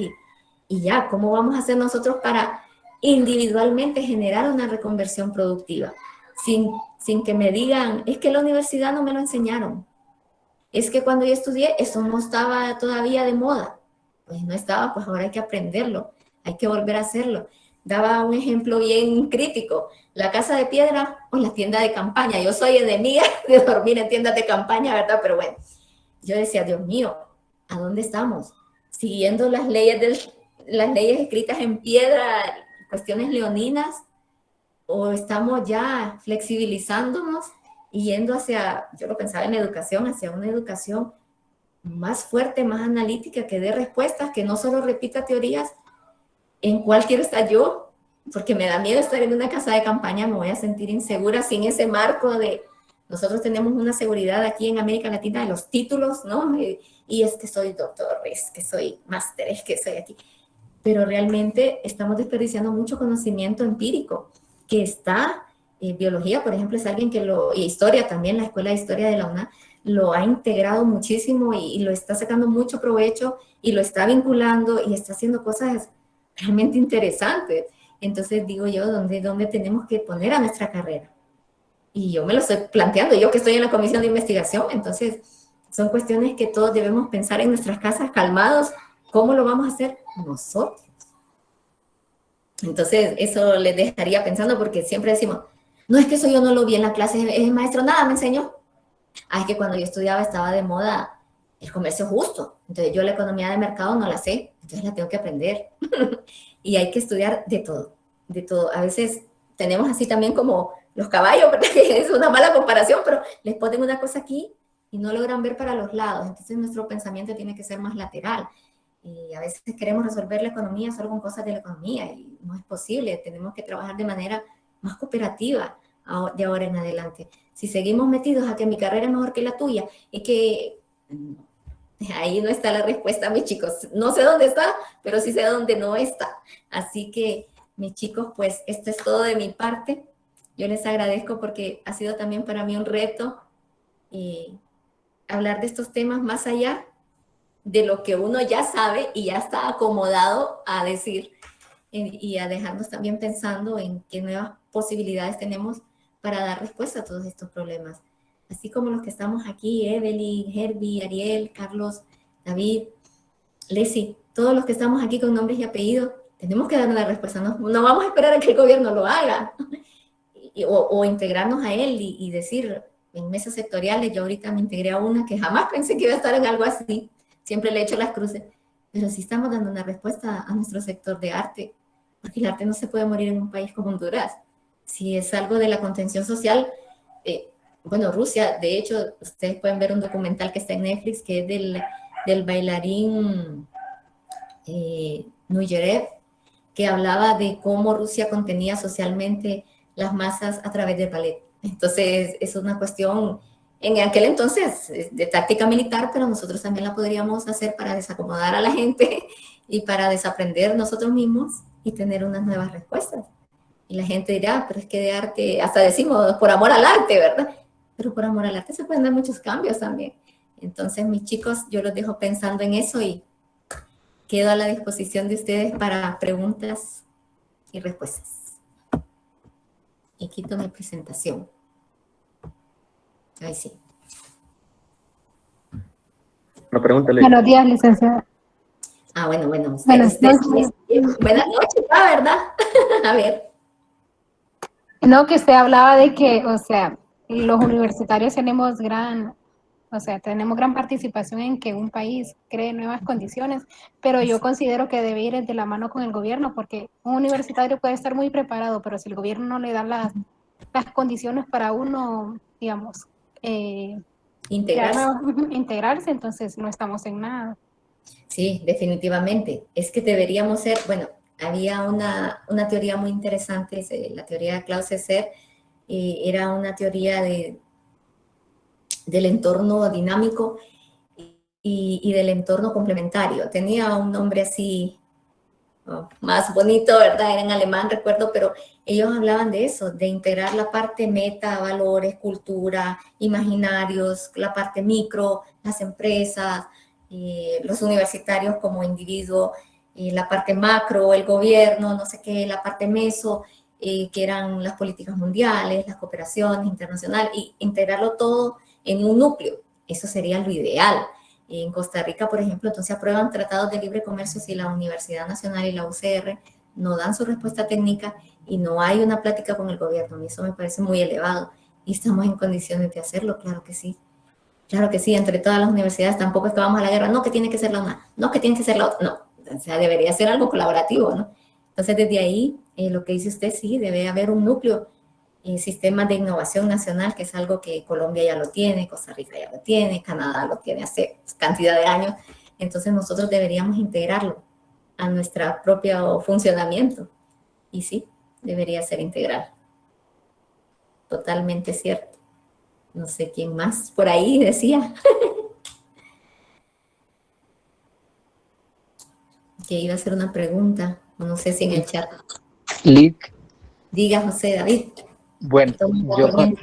y ya, ¿cómo vamos a hacer nosotros para individualmente generar una reconversión productiva? Sin que me digan, es que la universidad no me lo enseñaron. Es que cuando yo estudié, eso no estaba todavía de moda. Pues no estaba, pues ahora hay que aprenderlo, hay que volver a hacerlo. Daba un ejemplo bien crítico, la casa de piedra o la tienda de campaña. Yo soy enemiga de dormir en tiendas de campaña, ¿verdad? Pero bueno, yo decía, Dios mío, ¿a dónde estamos? Siguiendo las leyes escritas en piedra, cuestiones leoninas, o estamos ya flexibilizándonos y yendo hacia, yo lo pensaba en educación, hacia una educación más fuerte, más analítica, que dé respuestas, que no solo repita teorías. ¿En cuál quiero estar yo? Porque me da miedo estar en una casa de campaña, me voy a sentir insegura sin ese marco de... Nosotros tenemos una seguridad aquí en América Latina de los títulos, ¿no? Y es que soy doctor, es que soy máster, es que soy aquí. Pero realmente estamos desperdiciando mucho conocimiento empírico, que está, biología, por ejemplo, es alguien que y historia también, la Escuela de Historia de la UNAM, lo ha integrado muchísimo y lo está sacando mucho provecho y lo está vinculando y está haciendo cosas realmente interesantes. Entonces digo yo, ¿dónde tenemos que poner a nuestra carrera? Y yo me lo estoy planteando, yo que estoy en la comisión de investigación, entonces son cuestiones que todos debemos pensar en nuestras casas calmados. ¿Cómo lo vamos a hacer nosotros? Entonces eso les dejaría pensando, porque siempre decimos, no es que eso yo no lo vi en la clase, el maestro nada me enseñó. Es que cuando yo estudiaba estaba de moda el comercio justo, entonces yo la economía de mercado no la sé, entonces la tengo que aprender. Y hay que estudiar de todo, de todo. A veces tenemos así también como los caballos, ¿verdad? Que es una mala comparación, pero les ponen una cosa aquí y no logran ver para los lados. Entonces nuestro pensamiento tiene que ser más lateral. Y a veces queremos resolver la economía solo con cosas de la economía y no es posible. Tenemos que trabajar de manera más cooperativa de ahora en adelante. Si seguimos metidos a que mi carrera es mejor que la tuya, es que ahí no está la respuesta, mis chicos. No sé dónde está, pero sí sé dónde no está. Así que, mis chicos, pues esto es todo de mi parte. Yo les agradezco porque ha sido también para mí un reto hablar de estos temas más allá de lo que uno ya sabe y ya está acomodado a decir, y a dejarnos también pensando en qué nuevas posibilidades tenemos para dar respuesta a todos estos problemas. Así como los que estamos aquí, Evelyn, Herbie, Ariel, Carlos, David, Leslie, todos los que estamos aquí con nombres y apellidos, tenemos que dar una respuesta. No vamos a esperar a que el gobierno lo haga o integrarnos a él y decir, en mesas sectoriales, yo ahorita me integré a una que jamás pensé que iba a estar en algo así, siempre le echo las cruces, pero sí estamos dando una respuesta a nuestro sector de arte, porque el arte no se puede morir en un país como Honduras. Si es algo de la contención social, bueno, Rusia, de hecho, ustedes pueden ver un documental que está en Netflix, que es del bailarín Nuyerev, que hablaba de cómo Rusia contenía socialmente las masas a través del ballet. Entonces, es una cuestión en aquel entonces de táctica militar, pero nosotros también la podríamos hacer para desacomodar a la gente y para desaprender nosotros mismos y tener unas nuevas respuestas. Y la gente dirá, pero es que de arte, hasta decimos por amor al arte, ¿verdad? Pero por amor al arte se pueden dar muchos cambios también. Entonces, mis chicos, yo los dejo pensando en eso y quedo a la disposición de ustedes para preguntas y respuestas. Y quito mi presentación. Ahí sí. Una pregunta, Ley. Buenos días, licenciada. Bueno. Buenas noches. Buenas noches, ¿verdad? A ver. No, que usted hablaba de que, o sea, los universitarios tenemos gran participación en que un país cree nuevas condiciones, pero yo considero que debe ir de la mano con el gobierno, porque un universitario puede estar muy preparado, pero si el gobierno no le da las condiciones para uno, digamos, integrarse, entonces no estamos en nada. Sí, definitivamente. Es que deberíamos ser, bueno, había una teoría muy interesante, la teoría de Klaus César, era una teoría del entorno dinámico y del entorno complementario. Tenía un nombre así, más bonito, ¿verdad? Era en alemán, recuerdo, pero ellos hablaban de eso, de integrar la parte meta, valores, cultura, imaginarios, la parte micro, las empresas, los universitarios como individuo, la parte macro, el gobierno, no sé qué, la parte meso, que eran las políticas mundiales, las cooperaciones internacionales, y integrarlo todo en un núcleo. Eso sería lo ideal. En Costa Rica, por ejemplo, entonces aprueban tratados de libre comercio si la Universidad Nacional y la UCR no dan su respuesta técnica y no hay una plática con el gobierno. Y eso me parece muy elevado. ¿Y estamos en condiciones de hacerlo? Claro que sí. Claro que sí, entre todas las universidades. Tampoco es que vamos a la guerra. No, que tiene que ser la una. No, que tiene que ser la otra. No, o sea, debería ser algo colaborativo, ¿no? Entonces, desde ahí, lo que dice usted, sí, debe haber un núcleo, sistemas de innovación nacional, que es algo que Colombia ya lo tiene, Costa Rica ya lo tiene, Canadá lo tiene hace cantidad de años. Entonces, nosotros deberíamos integrarlo a nuestro propio funcionamiento. Y sí, debería ser integral. Totalmente cierto. No sé quién más por ahí decía. Que iba a hacer una pregunta, no sé si en el chat. Lick, Diga, José David. bueno,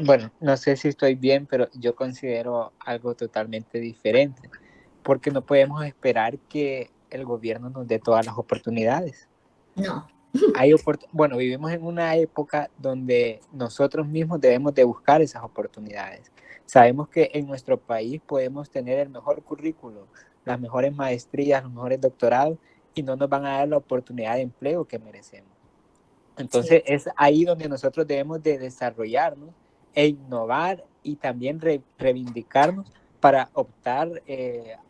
bueno, no sé si estoy bien, pero yo considero algo totalmente diferente, porque no podemos esperar que el gobierno nos dé todas las oportunidades. No. Bueno, vivimos en una época donde nosotros mismos debemos de buscar esas oportunidades. Sabemos que en nuestro país podemos tener el mejor currículo, las mejores maestrías, los mejores doctorados, y no nos van a dar la oportunidad de empleo que merecemos. Entonces, sí, es ahí donde nosotros debemos de desarrollarnos e innovar y también reivindicarnos para optar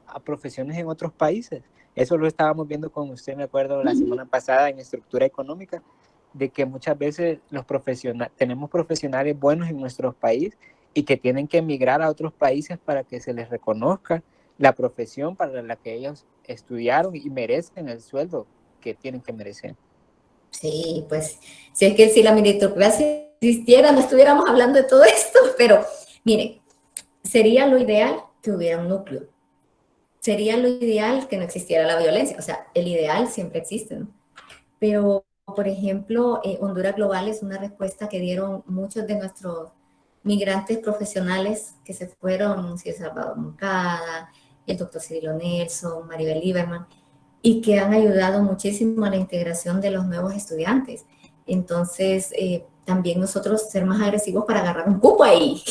a profesiones en otros países. Eso lo estábamos viendo con usted, me acuerdo, la semana pasada en estructura económica, de que muchas veces tenemos profesionales buenos en nuestro país y que tienen que emigrar a otros países para que se les reconozca la profesión para la que ellos estudiaron y merecen el sueldo que tienen que merecer. Sí, pues, si es que si la meritocracia existiera, no estuviéramos hablando de todo esto, pero miren, sería lo ideal que hubiera un núcleo. Sería lo ideal que no existiera la violencia. O sea, el ideal siempre existe, ¿no? Pero, por ejemplo, Honduras Global es una respuesta que dieron muchos de nuestros migrantes profesionales que se fueron, si es Salvador Moncada, el doctor Cirilo Nelson, Maribel Lieberman, y que han ayudado muchísimo a la integración de los nuevos estudiantes. Entonces, también nosotros ser más agresivos para agarrar un cupo ahí.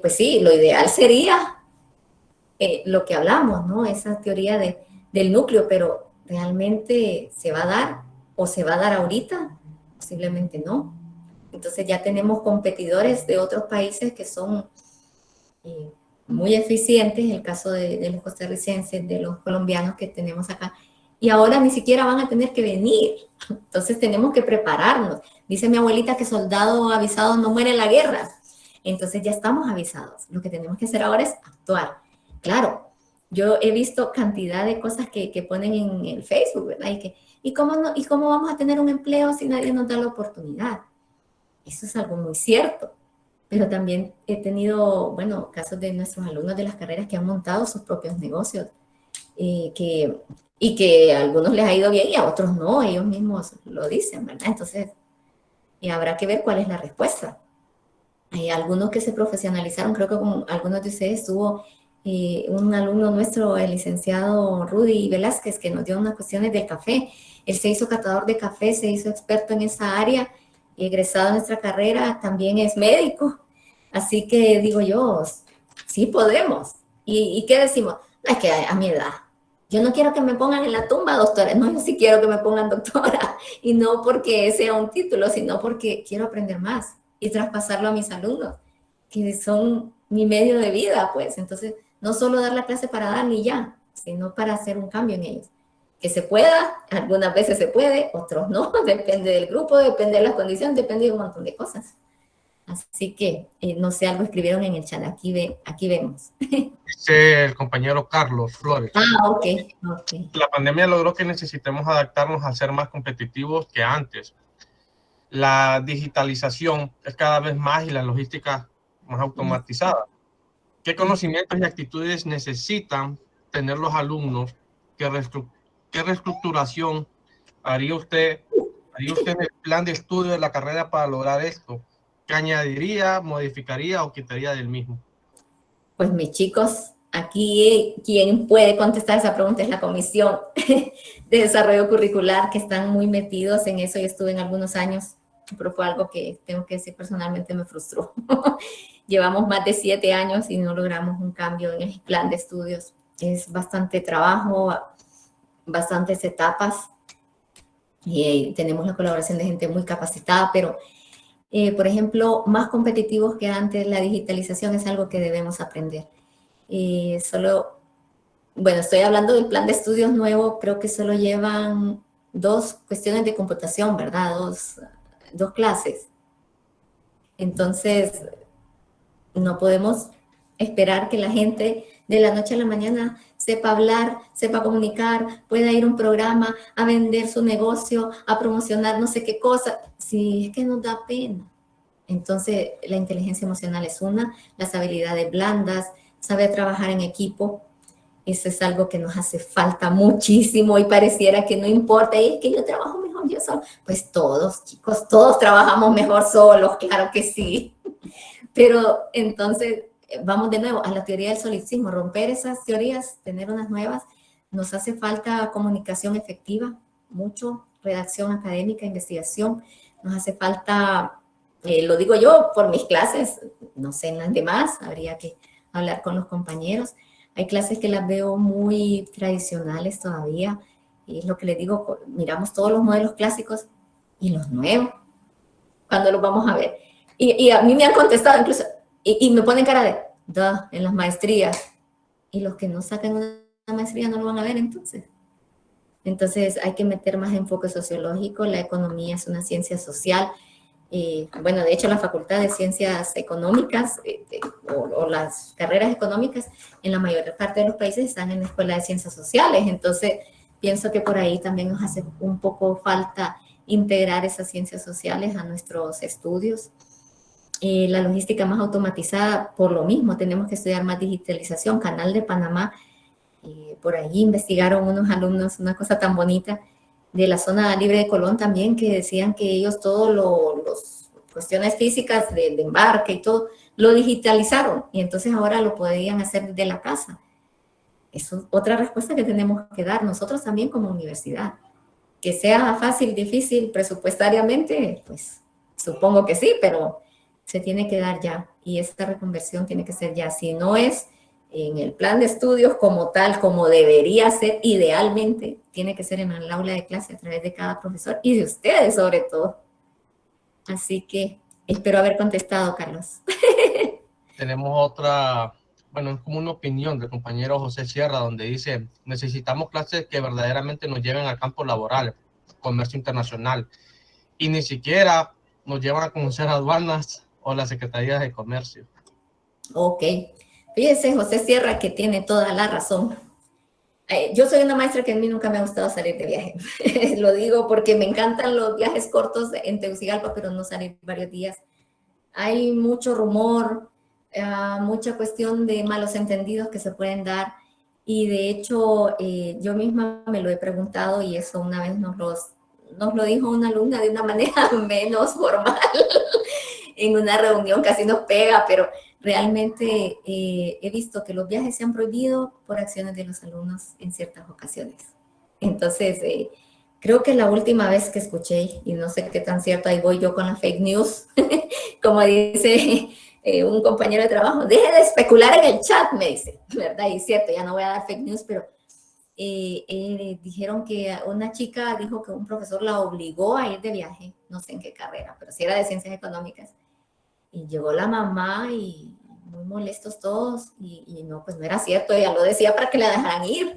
Pues sí, lo ideal sería lo que hablamos, ¿no? Esa teoría del núcleo, pero realmente se va a dar o se va a dar ahorita, posiblemente no. Entonces ya tenemos competidores de otros países que son muy eficientes, el caso de los costarricenses, de los colombianos que tenemos acá, y ahora ni siquiera van a tener que venir. Entonces tenemos que prepararnos. Dice mi abuelita que soldado avisado no muere en la guerra. Entonces ya estamos avisados. Lo que tenemos que hacer ahora es actuar. Claro, yo he visto cantidad de cosas que ponen en el Facebook, ¿verdad? ¿Y cómo vamos a tener un empleo si nadie nos da la oportunidad? Eso es algo muy cierto. Pero también he tenido, bueno, casos de nuestros alumnos de las carreras que han montado sus propios negocios y que a algunos les ha ido bien y a otros no, ellos mismos lo dicen, ¿verdad? Entonces, habrá que ver cuál es la respuesta. Hay algunos que se profesionalizaron, creo que con algunos de ustedes estuvo un alumno nuestro, el licenciado Rudy Velázquez, que nos dio unas cuestiones del café. Él se hizo catador de café, se hizo experto en esa área, egresado de nuestra carrera, también es médico. Así que digo yo, sí podemos. ¿Y qué decimos? No, es que a mi edad, yo no quiero que me pongan en la tumba, doctora. No, yo sí quiero que me pongan doctora. Y no porque sea un título, sino porque quiero aprender más y traspasarlo a mis alumnos, que son mi medio de vida, pues. Entonces, no solo dar la clase para darle y ya, sino para hacer un cambio en ellos. Que se pueda, algunas veces se puede, otros no, depende del grupo, depende de las condiciones, depende de un montón de cosas. Así que, no sé, algo escribieron en el chat, aquí vemos. Dice el compañero Carlos Flores. Ok. La pandemia logró que necesitemos adaptarnos a ser más competitivos que antes. La digitalización es cada vez más y la logística más automatizada. ¿Qué conocimientos y actitudes necesitan tener los alumnos? ¿Qué reestructuración haría usted en el plan de estudio de la carrera para lograr esto? ¿Qué añadiría, modificaría o quitaría del mismo? Pues mis chicos, aquí quien puede contestar esa pregunta es la Comisión de Desarrollo Curricular, que están muy metidos en eso. Yo estuve en algunos años, pero fue algo que tengo que decir personalmente me frustró. Llevamos más de 7 años y no logramos un cambio en el plan de estudios. Es bastante trabajo, bastantes etapas y tenemos la colaboración de gente muy capacitada, pero por ejemplo, más competitivos que antes, la digitalización es algo que debemos aprender. Bueno, estoy hablando del plan de estudios nuevo, creo que solo llevan 2 cuestiones de computación, ¿verdad? Dos clases. Entonces, no podemos esperar que la gente de la noche a la mañana sepa hablar, sepa comunicar, pueda ir a un programa, a vender su negocio, a promocionar no sé qué cosa. Sí, es que nos da pena. Entonces, la inteligencia emocional es una, las habilidades blandas, saber trabajar en equipo, eso es algo que nos hace falta muchísimo y pareciera que no importa, y es que yo trabajo mejor yo solo. Pues todos, chicos, todos trabajamos mejor solos, claro que sí. Pero entonces, vamos de nuevo a la teoría del solipsismo, romper esas teorías, tener unas nuevas. Nos hace falta comunicación efectiva, mucho, redacción académica, investigación. Nos hace falta, lo digo yo por mis clases, no sé en las demás, habría que hablar con los compañeros. Hay clases que las veo muy tradicionales todavía, y es lo que les digo, miramos todos los modelos clásicos y los nuevos, cuando los vamos a ver. Y a mí me han contestado incluso, y me ponen cara de, en las maestrías, y los que no sacan una maestría no lo van a ver entonces. Entonces hay que meter más enfoque sociológico, la economía es una ciencia social. Bueno, de hecho la Facultad de Ciencias Económicas o las carreras económicas en la mayor parte de los países están en la Escuela de Ciencias Sociales, entonces pienso que por ahí también nos hace un poco falta integrar esas ciencias sociales a nuestros estudios. La logística más automatizada, por lo mismo, tenemos que estudiar más digitalización. Canal de Panamá, por allí investigaron unos alumnos una cosa tan bonita de la zona libre de Colón también, que decían que ellos todos los cuestiones físicas de embarque y todo, lo digitalizaron y entonces ahora lo podían hacer desde la casa. Es otra respuesta que tenemos que dar nosotros también como universidad. Que sea fácil, difícil, presupuestariamente, pues supongo que sí, pero se tiene que dar ya y esta reconversión tiene que ser ya. Si no es en el plan de estudios como tal, como debería ser idealmente, tiene que ser en el aula de clase a través de cada profesor y de ustedes sobre todo. Así que espero haber contestado, Carlos. Tenemos otra, bueno, es como una opinión del compañero José Sierra, donde dice, necesitamos clases que verdaderamente nos lleven al campo laboral, comercio internacional, y ni siquiera nos llevan a conocer aduanas o las secretarías de comercio. Ok. Fíjese, José Sierra, que tiene toda la razón. Yo soy una maestra que a mí nunca me ha gustado salir de viaje. Lo digo porque me encantan los viajes cortos en Tegucigalpa, pero no salir varios días. Hay mucho rumor, mucha cuestión de malos entendidos que se pueden dar. Y de hecho, yo misma me lo he preguntado y eso una vez nos lo dijo una alumna de una manera menos formal. En una reunión casi nos pega, pero realmente he visto que los viajes se han prohibido por acciones de los alumnos en ciertas ocasiones. Entonces, creo que la última vez que escuché, y no sé qué tan cierto, ahí voy yo con la fake news, como dice un compañero de trabajo, deje de especular en el chat, me dice, ¿verdad? Y es cierto, ya no voy a dar fake news, pero dijeron que una chica dijo que un profesor la obligó a ir de viaje, no sé en qué carrera, pero sí era de ciencias económicas. Y llegó la mamá y muy molestos todos y no, pues no era cierto, ella lo decía para que la dejaran ir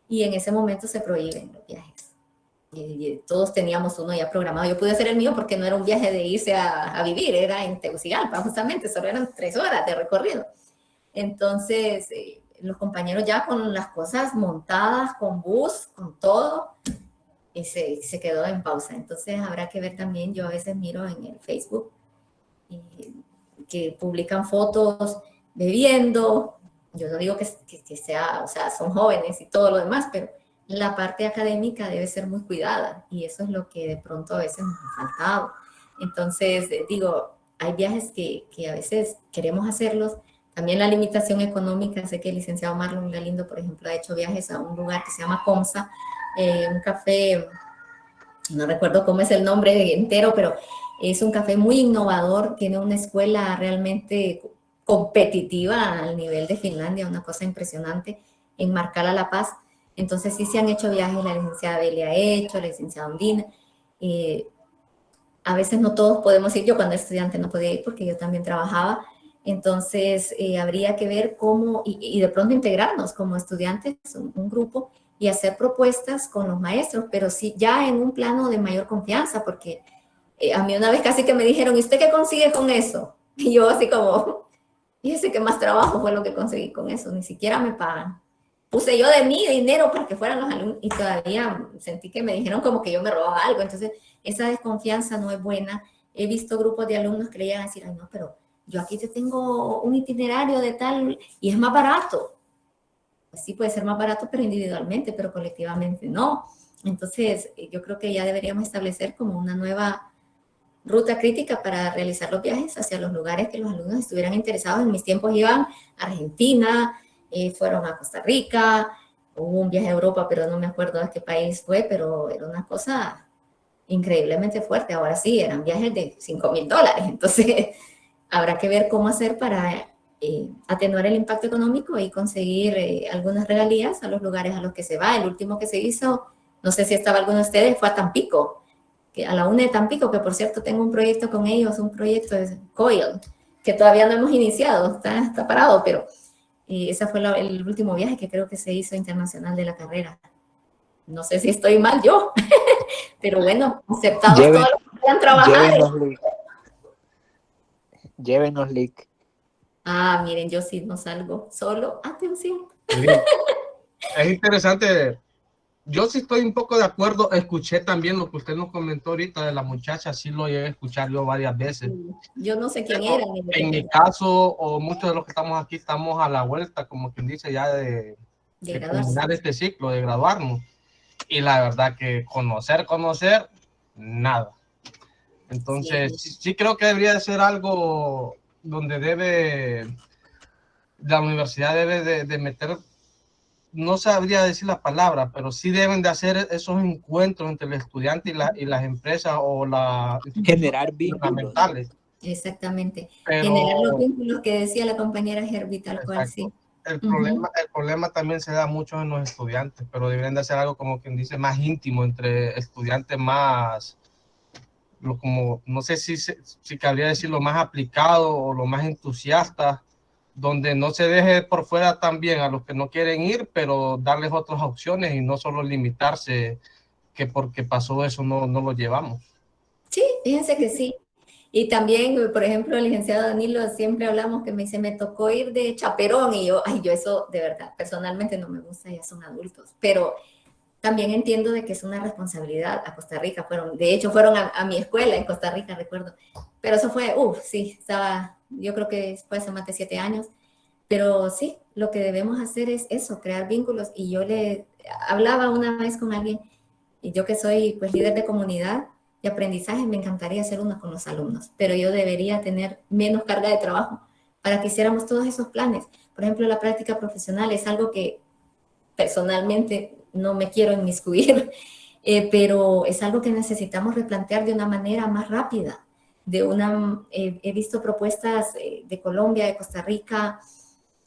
y en ese momento se prohíben los viajes. Y todos teníamos uno ya programado. Yo pude hacer el mío porque no era un viaje de irse a vivir, era en Tegucigalpa justamente, solo eran 3 horas de recorrido. Entonces, los compañeros ya con las cosas montadas, con bus, con todo, y se quedó en pausa. Entonces habrá que ver también, yo a veces miro en el Facebook, que publican fotos bebiendo, yo no digo que sea, o sea, son jóvenes y todo lo demás, pero la parte académica debe ser muy cuidada y eso es lo que de pronto a veces nos ha faltado. Entonces, digo, hay viajes que a veces queremos hacerlos. También la limitación económica, sé que el licenciado Marlon Galindo, por ejemplo, ha hecho viajes a un lugar que se llama Comsa, un café, no recuerdo cómo es el nombre entero, pero es un café muy innovador, tiene una escuela realmente competitiva al nivel de Finlandia, una cosa impresionante, en Marcala La Paz. Entonces sí se han hecho viajes, la licenciada Belia ha hecho, la licenciada Ondina. A veces no todos podemos ir, yo cuando era estudiante no podía ir porque yo también trabajaba, entonces habría que ver cómo, y de pronto integrarnos como estudiantes, un grupo, y hacer propuestas con los maestros, pero sí ya en un plano de mayor confianza, porque a mí una vez casi que me dijeron, ¿y usted qué consigue con eso? Y yo así como, fíjese que más trabajo fue lo que conseguí con eso, ni siquiera me pagan. Puse yo de mi dinero para que fueran los alumnos y todavía sentí que me dijeron como que yo me robaba algo, entonces esa desconfianza no es buena. He visto grupos de alumnos que le llegan a decir, ay no, pero yo aquí te tengo un itinerario de tal y es más barato. Pues sí puede ser más barato, pero individualmente, pero colectivamente no. Entonces yo creo que ya deberíamos establecer como una nueva ruta crítica para realizar los viajes hacia los lugares que los alumnos estuvieran interesados. En mis tiempos iban a Argentina, fueron a Costa Rica, hubo un viaje a Europa, pero no me acuerdo a qué país fue, pero era una cosa increíblemente fuerte. Ahora sí, eran viajes de $5,000. Entonces, habrá que ver cómo hacer para atenuar el impacto económico y conseguir algunas regalías a los lugares a los que se va. El último que se hizo, no sé si estaba alguno de ustedes, fue a Tampico, que a la UNE de Tampico, que por cierto tengo un proyecto con ellos, un proyecto de COIL, que todavía no hemos iniciado, está parado, pero ese fue el último viaje que creo que se hizo internacional de la carrera. No sé si estoy mal yo, pero bueno, aceptados todos los que quieran trabajar. Llévenos, Lick. Ah, miren, yo sí no salgo solo. Atención. Es interesante. Yo sí estoy un poco de acuerdo. Escuché también lo que usted nos comentó ahorita de la muchacha, sí lo llegué a escuchar yo varias veces. Yo no sé quién era. En mi caso, o muchos de los que estamos aquí, estamos a la vuelta, como quien dice, ya de terminar este ciclo, de graduarnos. Y la verdad que conocer, nada. Entonces, sí creo que debería de ser algo donde la universidad debe de meter, no sabría decir la palabra, pero sí deben de hacer esos encuentros entre el estudiante y las empresas o generar vínculos. Exactamente. Generar los vínculos que decía la compañera Herbie, tal cual, sí. El problema también se da mucho en los estudiantes, pero deberían de hacer algo como quien dice más íntimo entre estudiantes más, como, no sé si cabría decir lo más aplicado o lo más entusiasta, donde no se deje por fuera también a los que no quieren ir, pero darles otras opciones y no solo limitarse que porque pasó eso no lo llevamos. Sí, fíjense que sí. Y también, por ejemplo, el licenciado Danilo, siempre hablamos que me dice, me tocó ir de chaperón y yo eso de verdad, personalmente no me gusta, ya son adultos, pero también entiendo de que es una responsabilidad. A Costa Rica de hecho fueron a mi escuela en Costa Rica, recuerdo, pero eso fue, sí, yo creo que fue hace más de 7 años, pero sí, lo que debemos hacer es eso, crear vínculos. Y yo le hablaba una vez con alguien, y yo que soy pues líder de comunidad de aprendizaje, me encantaría hacer uno con los alumnos, pero yo debería tener menos carga de trabajo para que hiciéramos todos esos planes. Por ejemplo, la práctica profesional es algo que personalmente no me quiero inmiscuir, pero es algo que necesitamos replantear de una manera más rápida. He visto propuestas de Colombia, de Costa Rica,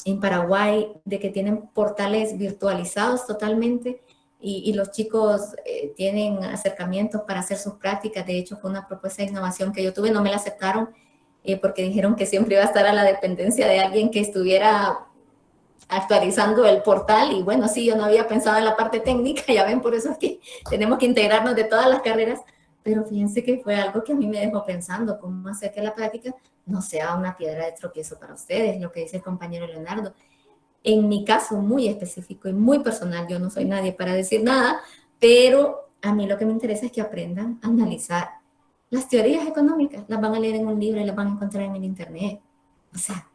en Paraguay, de que tienen portales virtualizados totalmente y los chicos tienen acercamientos para hacer sus prácticas. De hecho, fue una propuesta de innovación que yo tuve, no me la aceptaron porque dijeron que siempre iba a estar a la dependencia de alguien que estuviera actualizando el portal. Y bueno, sí, yo no había pensado en la parte técnica, ya ven, por eso es que tenemos que integrarnos de todas las carreras, pero fíjense que fue algo que a mí me dejó pensando, cómo hacer que la práctica no sea una piedra de tropiezo para ustedes, lo que dice el compañero Leonardo. En mi caso muy específico y muy personal, yo no soy nadie para decir nada, pero a mí lo que me interesa es que aprendan a analizar las teorías económicas. Las van a leer en un libro y las van a encontrar en el internet. O sea,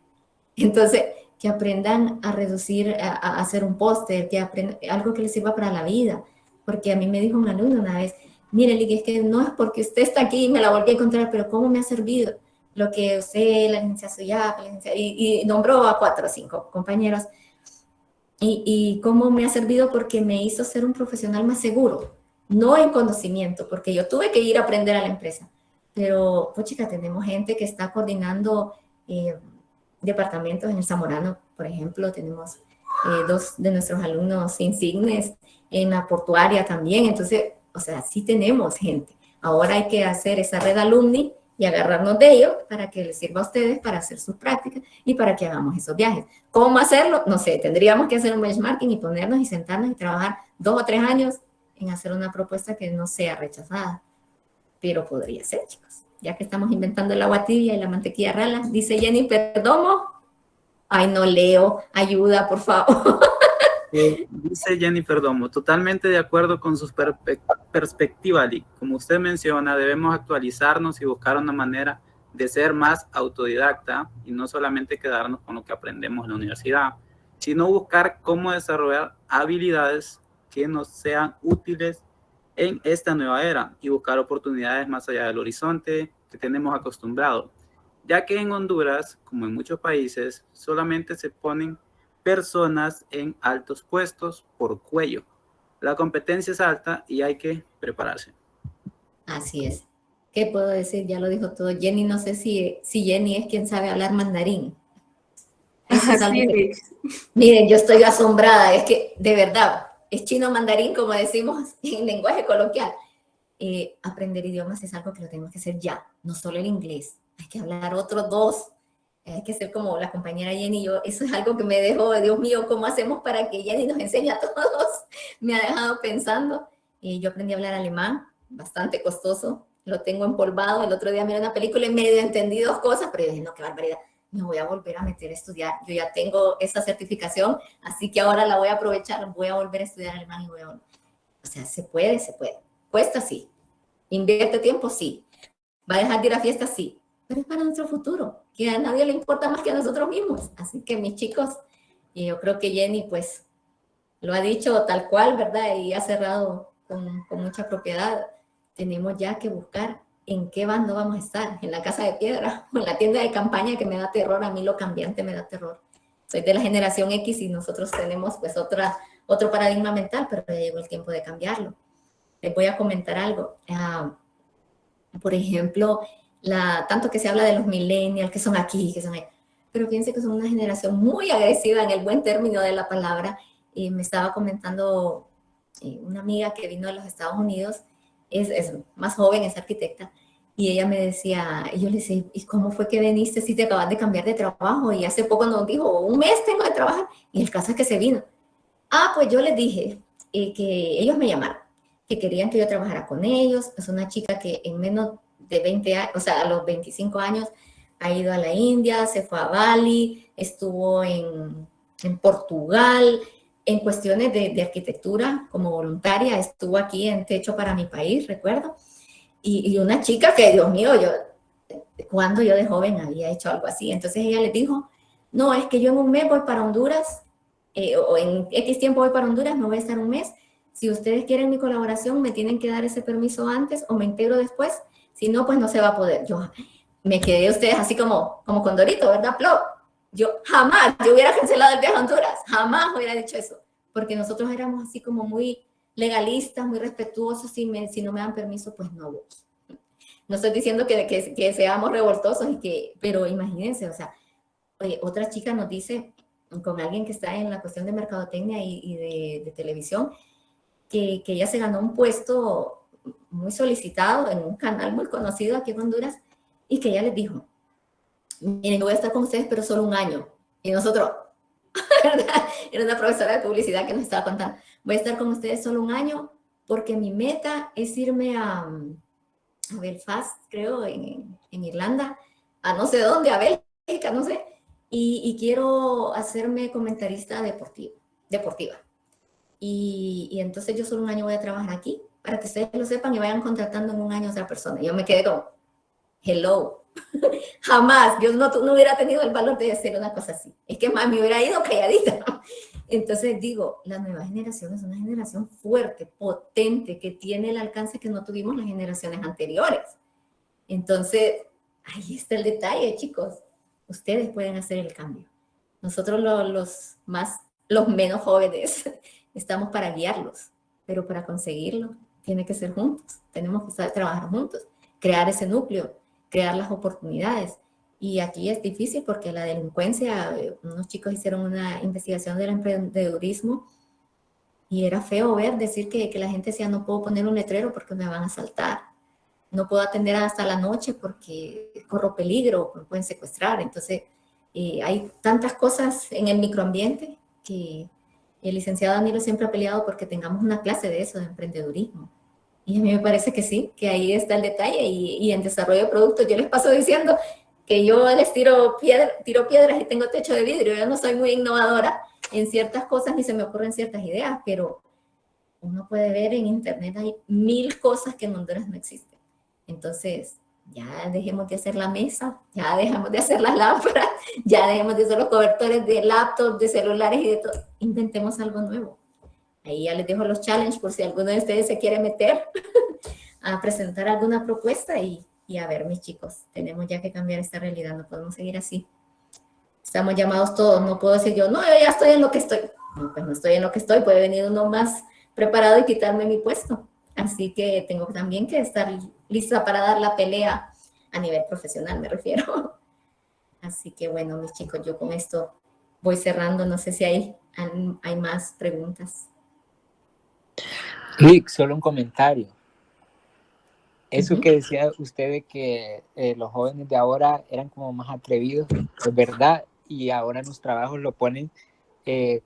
entonces que aprendan a reducir, a hacer un póster, que aprendan algo que les sirva para la vida. Porque a mí me dijo un alumno una vez, mire, Lick, es que no es porque usted está aquí y me la volví a encontrar, pero ¿cómo me ha servido lo que usted, la licenciada Suyapa, y nombró a 4 o 5 compañeros, y cómo me ha servido porque me hizo ser un profesional más seguro, no en conocimiento, porque yo tuve que ir a aprender a la empresa, pero, pues chica, tenemos gente que está coordinando departamentos en el Zamorano, por ejemplo, tenemos 2 de nuestros alumnos insignes en la portuaria también, entonces, o sea, sí tenemos gente. Ahora hay que hacer esa red alumni y agarrarnos de ellos para que les sirva a ustedes para hacer sus prácticas y para que hagamos esos viajes. ¿Cómo hacerlo? No sé, tendríamos que hacer un benchmarking y ponernos y sentarnos y trabajar 2 o 3 años en hacer una propuesta que no sea rechazada, pero podría ser, chicos. Ya que estamos inventando el agua tibia y la mantequilla rala, dice Jenny Perdomo. Ay, no leo, ayuda, por favor. Dice Jennifer Domo, totalmente de acuerdo con su perspectiva, Lick. Como usted menciona, debemos actualizarnos y buscar una manera de ser más autodidacta y no solamente quedarnos con lo que aprendemos en la universidad, sino buscar cómo desarrollar habilidades que nos sean útiles en esta nueva era y buscar oportunidades más allá del horizonte que tenemos acostumbrado, ya que en Honduras, como en muchos países, solamente se ponen personas en altos puestos por cuello. La competencia es alta y hay que prepararse. Así es. ¿Qué puedo decir? Ya lo dijo todo. Jenny, no sé si Jenny es quien sabe hablar mandarín. Eso es algo que, miren, yo estoy asombrada. Es que, de verdad, es chino mandarín, como decimos en lenguaje coloquial. Aprender idiomas es algo que lo tenemos que hacer ya. No solo el inglés. Hay que hablar otros 2. Hay que ser como la compañera Jenny. Yo, eso es algo que me dejó, Dios mío, ¿cómo hacemos para que Jenny nos enseñe a todos? Me ha dejado pensando. Yo aprendí a hablar alemán, bastante costoso. Lo tengo empolvado. El otro día miré una película y medio entendí 2 cosas, pero yo dije, no, qué barbaridad. Me voy a volver a meter a estudiar. Yo ya tengo esa certificación, así que ahora la voy a aprovechar. Voy a volver a estudiar alemán y voy a volver. O sea, se puede, se puede. Cuesta, sí. Invierte tiempo, sí. ¿Va a dejar de ir a fiestas? Sí. Pero es para nuestro futuro, que a nadie le importa más que a nosotros mismos. Así que mis chicos, y yo creo que Jenny pues lo ha dicho tal cual, ¿verdad? Y ha cerrado con mucha propiedad. Tenemos ya que buscar en qué bando vamos a estar, en la casa de piedra o en la tienda de campaña, que me da terror. A mí lo cambiante me da terror. Soy de la generación X y nosotros tenemos pues otro paradigma mental, pero ya llegó el tiempo de cambiarlo. Les voy a comentar algo. Por ejemplo, tanto que se habla de los millennials, que son aquí, que son ahí, pero fíjense que son una generación muy agresiva en el buen término de la palabra. Y me estaba comentando una amiga que vino de los Estados Unidos, es más joven, es arquitecta, y ella me decía, y yo le decía, ¿y cómo fue que viniste si te acabas de cambiar de trabajo? Y hace poco nos dijo, 1 mes tengo de trabajar, y el caso es que se vino. Pues yo les dije que ellos me llamaron, que querían que yo trabajara con ellos. Es una chica que en menos de 20 años, o sea, a los 25 años, ha ido a la India, se fue a Bali, estuvo en Portugal, en cuestiones de arquitectura como voluntaria, estuvo aquí en Techo para mi país, recuerdo. Y una chica que, Dios mío, cuando yo de joven había hecho algo así. Entonces ella les dijo, no, es que yo en 1 mes voy para Honduras, o en X tiempo voy para Honduras, me voy a estar 1 mes. Si ustedes quieren mi colaboración, me tienen que dar ese permiso antes o me integro después. Si no, pues no se va a poder. Yo me quedé ustedes así como con Dorito, ¿verdad, Plop? Yo jamás, yo hubiera cancelado el viaje a Honduras, jamás hubiera dicho eso, porque nosotros éramos así como muy legalistas, muy respetuosos. Si no me dan permiso, pues no voy. No estoy diciendo que seamos revoltosos, pero imagínense, o sea, otra chica nos dice, con alguien que está en la cuestión de mercadotecnia y de televisión, que ella se ganó un puesto muy solicitado en un canal muy conocido aquí en Honduras, y que ella les dijo, miren, yo voy a estar con ustedes, pero solo 1 año. Y nosotros, ¿verdad? Era una profesora de publicidad que nos estaba contando, voy a estar con ustedes solo 1 año, porque mi meta es irme a Belfast, creo, en Irlanda, a no sé dónde, a Bélgica, no sé, y quiero hacerme comentarista deportiva. Y entonces yo solo 1 año voy a trabajar aquí, para que ustedes lo sepan y vayan contratando en 1 año a otra persona. Y yo me quedé como, Hello. Jamás. Yo no hubiera tenido el valor de hacer una cosa así. Es que más me hubiera ido calladita. Entonces digo, la nueva generación es una generación fuerte, potente, que tiene el alcance que no tuvimos las generaciones anteriores. Entonces, ahí está el detalle, chicos. Ustedes pueden hacer el cambio. Nosotros los menos jóvenes estamos para guiarlos, pero para conseguirlo tiene que ser juntos. Tenemos que trabajar juntos, crear ese núcleo, crear las oportunidades. Y aquí es difícil porque la delincuencia, unos chicos hicieron una investigación del emprendedurismo y era feo decir que la gente decía, no puedo poner un letrero porque me van a asaltar. No puedo atender hasta la noche porque corro peligro, me pueden secuestrar. Entonces, hay tantas cosas en el microambiente que el licenciado Danilo siempre ha peleado porque tengamos una clase de eso, de emprendedurismo. Y a mí me parece que sí, que ahí está el detalle. Y en desarrollo de productos yo les paso diciendo que yo les tiro piedras y tengo techo de vidrio. Yo no soy muy innovadora en ciertas cosas ni se me ocurren ciertas ideas, pero uno puede ver en internet, hay 1000 cosas que en Honduras no existen. Entonces, ya dejemos de hacer la mesa, ya dejamos de hacer las lámparas, ya dejemos de hacer los cobertores de laptops, de celulares y de todo. Inventemos algo nuevo. Ahí ya les dejo los challenges por si alguno de ustedes se quiere meter a presentar alguna propuesta y a ver, mis chicos, tenemos ya que cambiar esta realidad, no podemos seguir así. Estamos llamados todos, no puedo decir yo, no, yo ya estoy en lo que estoy. No, pues no estoy en lo que estoy, puede venir uno más preparado y quitarme mi puesto. Así que tengo también que estar lista para dar la pelea a nivel profesional, me refiero. Así que bueno, mis chicos, yo con esto voy cerrando. No sé si hay más preguntas. Rick, solo un comentario. Eso que decía usted de que los jóvenes de ahora eran como más atrevidos, es verdad, y ahora en los trabajos lo ponen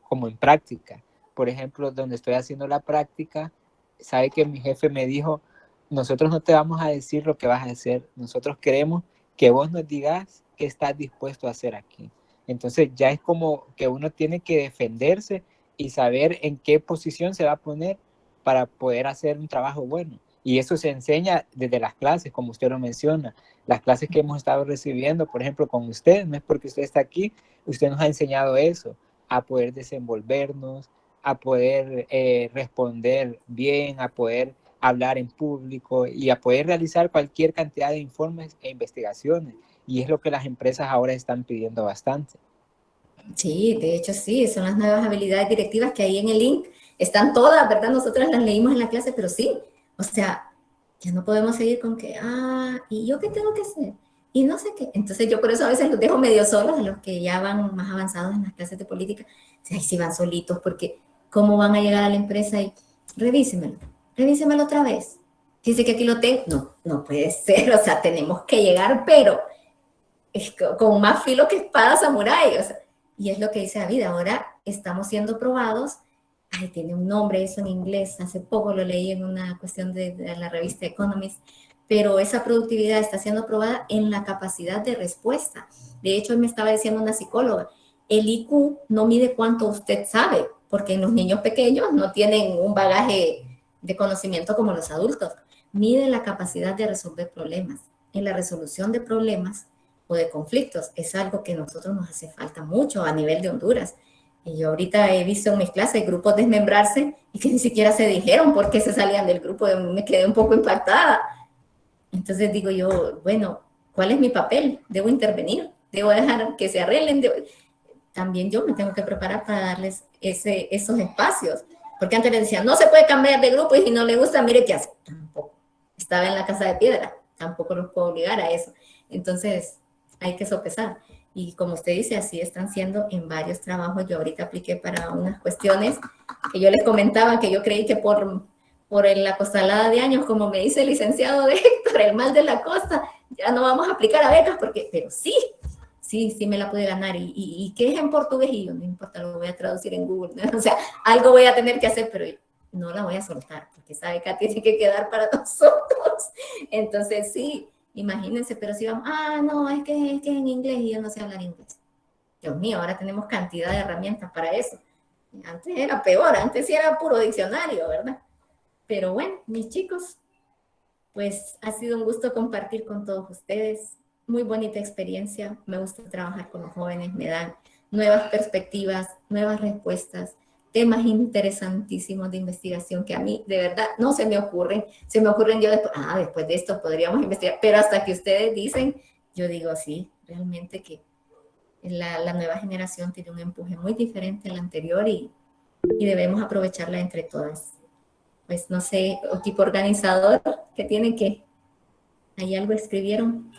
como en práctica. Por ejemplo, donde estoy haciendo la práctica, sabe que mi jefe me dijo, nosotros no te vamos a decir lo que vas a hacer, nosotros queremos que vos nos digas qué estás dispuesto a hacer aquí. Entonces ya es como que uno tiene que defenderse y saber en qué posición se va a poner para poder hacer un trabajo bueno. Y eso se enseña desde las clases, como usted lo menciona. Las clases que hemos estado recibiendo, por ejemplo, con usted, no es porque usted está aquí, usted nos ha enseñado eso, a poder desenvolvernos, a poder responder bien, a poder hablar en público y a poder realizar cualquier cantidad de informes e investigaciones. Y es lo que las empresas ahora están pidiendo bastante. Sí, de hecho sí, son las nuevas habilidades directivas que ahí en el link están todas, ¿verdad? Nosotras las leímos en la clase, pero sí, o sea, ya no podemos seguir con que, ¿y yo qué tengo que hacer? Y no sé qué. Entonces yo por eso a veces los dejo medio solos, a los que ya van más avanzados en las clases de política. Ahí sí van solitos, porque ¿cómo van a llegar a la empresa y revísemelo otra vez? Dice que aquí lo tengo. No, no puede ser, o sea, tenemos que llegar, pero con más filo que espada samurái, o sea, y es lo que dice David, ahora estamos siendo probados. Tiene un nombre eso en inglés, hace poco lo leí en una cuestión de la revista Economist, pero esa productividad está siendo probada en la capacidad de respuesta. De hecho, me estaba diciendo una psicóloga, el IQ no mide cuánto usted sabe, porque los niños pequeños no tienen un bagaje de conocimiento como los adultos, mide la capacidad de resolver problemas. En la resolución de problemas o de conflictos es algo que a nosotros nos hace falta mucho a nivel de Honduras. Y yo ahorita he visto en mis clases grupos desmembrarse y que ni siquiera se dijeron por qué se salían del grupo. Me quedé un poco impactada. Entonces digo yo, bueno, ¿cuál es mi papel? ¿Debo intervenir? ¿Debo dejar que se arreglen? También yo me tengo que preparar para darles esos espacios. Porque antes les decían, no se puede cambiar de grupo y si no le gusta, mire qué hace. Tampoco. Estaba en la casa de piedra. Tampoco los puedo obligar a eso. Entonces hay que sopesar. Y como usted dice, así están siendo en varios trabajos. Yo ahorita apliqué para unas cuestiones que yo les comentaba, que yo creí que por la costalada de años, como me dice el licenciado de Héctor, el mal de la costa, ya no vamos a aplicar a becas, pero sí me la pude ganar. ¿Y qué es en portugués? Y yo, no importa, lo voy a traducir en Google, ¿no? O sea, algo voy a tener que hacer, pero no la voy a soltar, porque esa beca tiene que quedar para nosotros. Entonces, sí. Imagínense, pero si vamos, no, es que es en inglés y yo no sé hablar inglés. Dios mío, ahora tenemos cantidad de herramientas para eso. Antes era peor, antes sí era puro diccionario, ¿verdad? Pero bueno, mis chicos, Pues ha sido un gusto compartir con todos ustedes. Muy bonita experiencia. Me gusta trabajar con los jóvenes. Me dan nuevas perspectivas, nuevas respuestas, temas interesantísimos de investigación que a mí de verdad no se me ocurren. Se me ocurren yo después de esto podríamos investigar. Pero hasta que ustedes dicen, yo digo sí, realmente que la nueva generación tiene un empuje muy diferente al anterior y debemos aprovecharla entre todas. Pues no sé, tipo organizador que tiene que, ahí algo escribieron.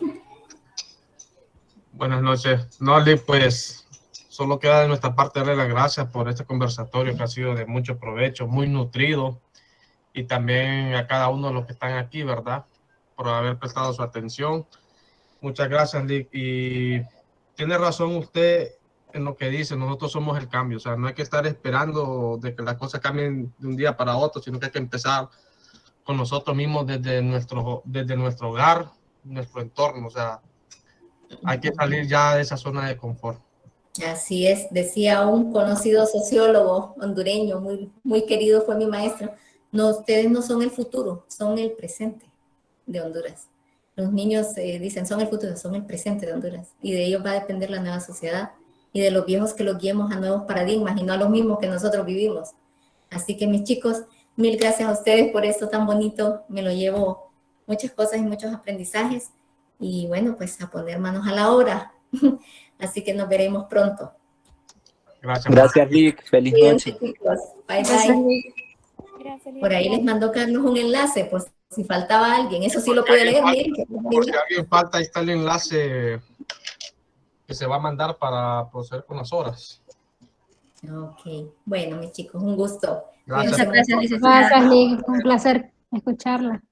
Buenas noches. No, Liz, pues solo queda de nuestra parte darle las gracias por este conversatorio que ha sido de mucho provecho, muy nutrido, y también a cada uno de los que están aquí, ¿verdad? Por haber prestado su atención. Muchas gracias, Liz. Y tiene razón usted en lo que dice, nosotros somos el cambio, o sea, no hay que estar esperando de que las cosas cambien de un día para otro, sino que hay que empezar con nosotros mismos desde nuestro hogar, nuestro entorno, o sea, hay que salir ya de esa zona de confort. Así es, decía un conocido sociólogo hondureño, muy, muy querido, fue mi maestro, no, ustedes no son el futuro, son el presente de Honduras. Los niños dicen, son el futuro, son el presente de Honduras, y de ellos va a depender la nueva sociedad, y de los viejos que los guiemos a nuevos paradigmas, y no a los mismos que nosotros vivimos. Así que mis chicos, mil gracias a ustedes por esto tan bonito, me lo llevo muchas cosas y muchos aprendizajes, y bueno, pues a poner manos a la obra. Así que nos veremos pronto. Gracias. Gracias, Lick. Feliz Cuídense, noche. chicos. Bye, Gracias, bye. Lick. Por ahí les mandó Carlos un enlace, por si faltaba alguien. Eso sí lo puede leer. Por si alguien falta, ahí está el enlace que se va a mandar para proceder con las horas. Ok. Bueno, mis chicos, un gusto. Gracias. Gracias, Lick. Un placer escucharla.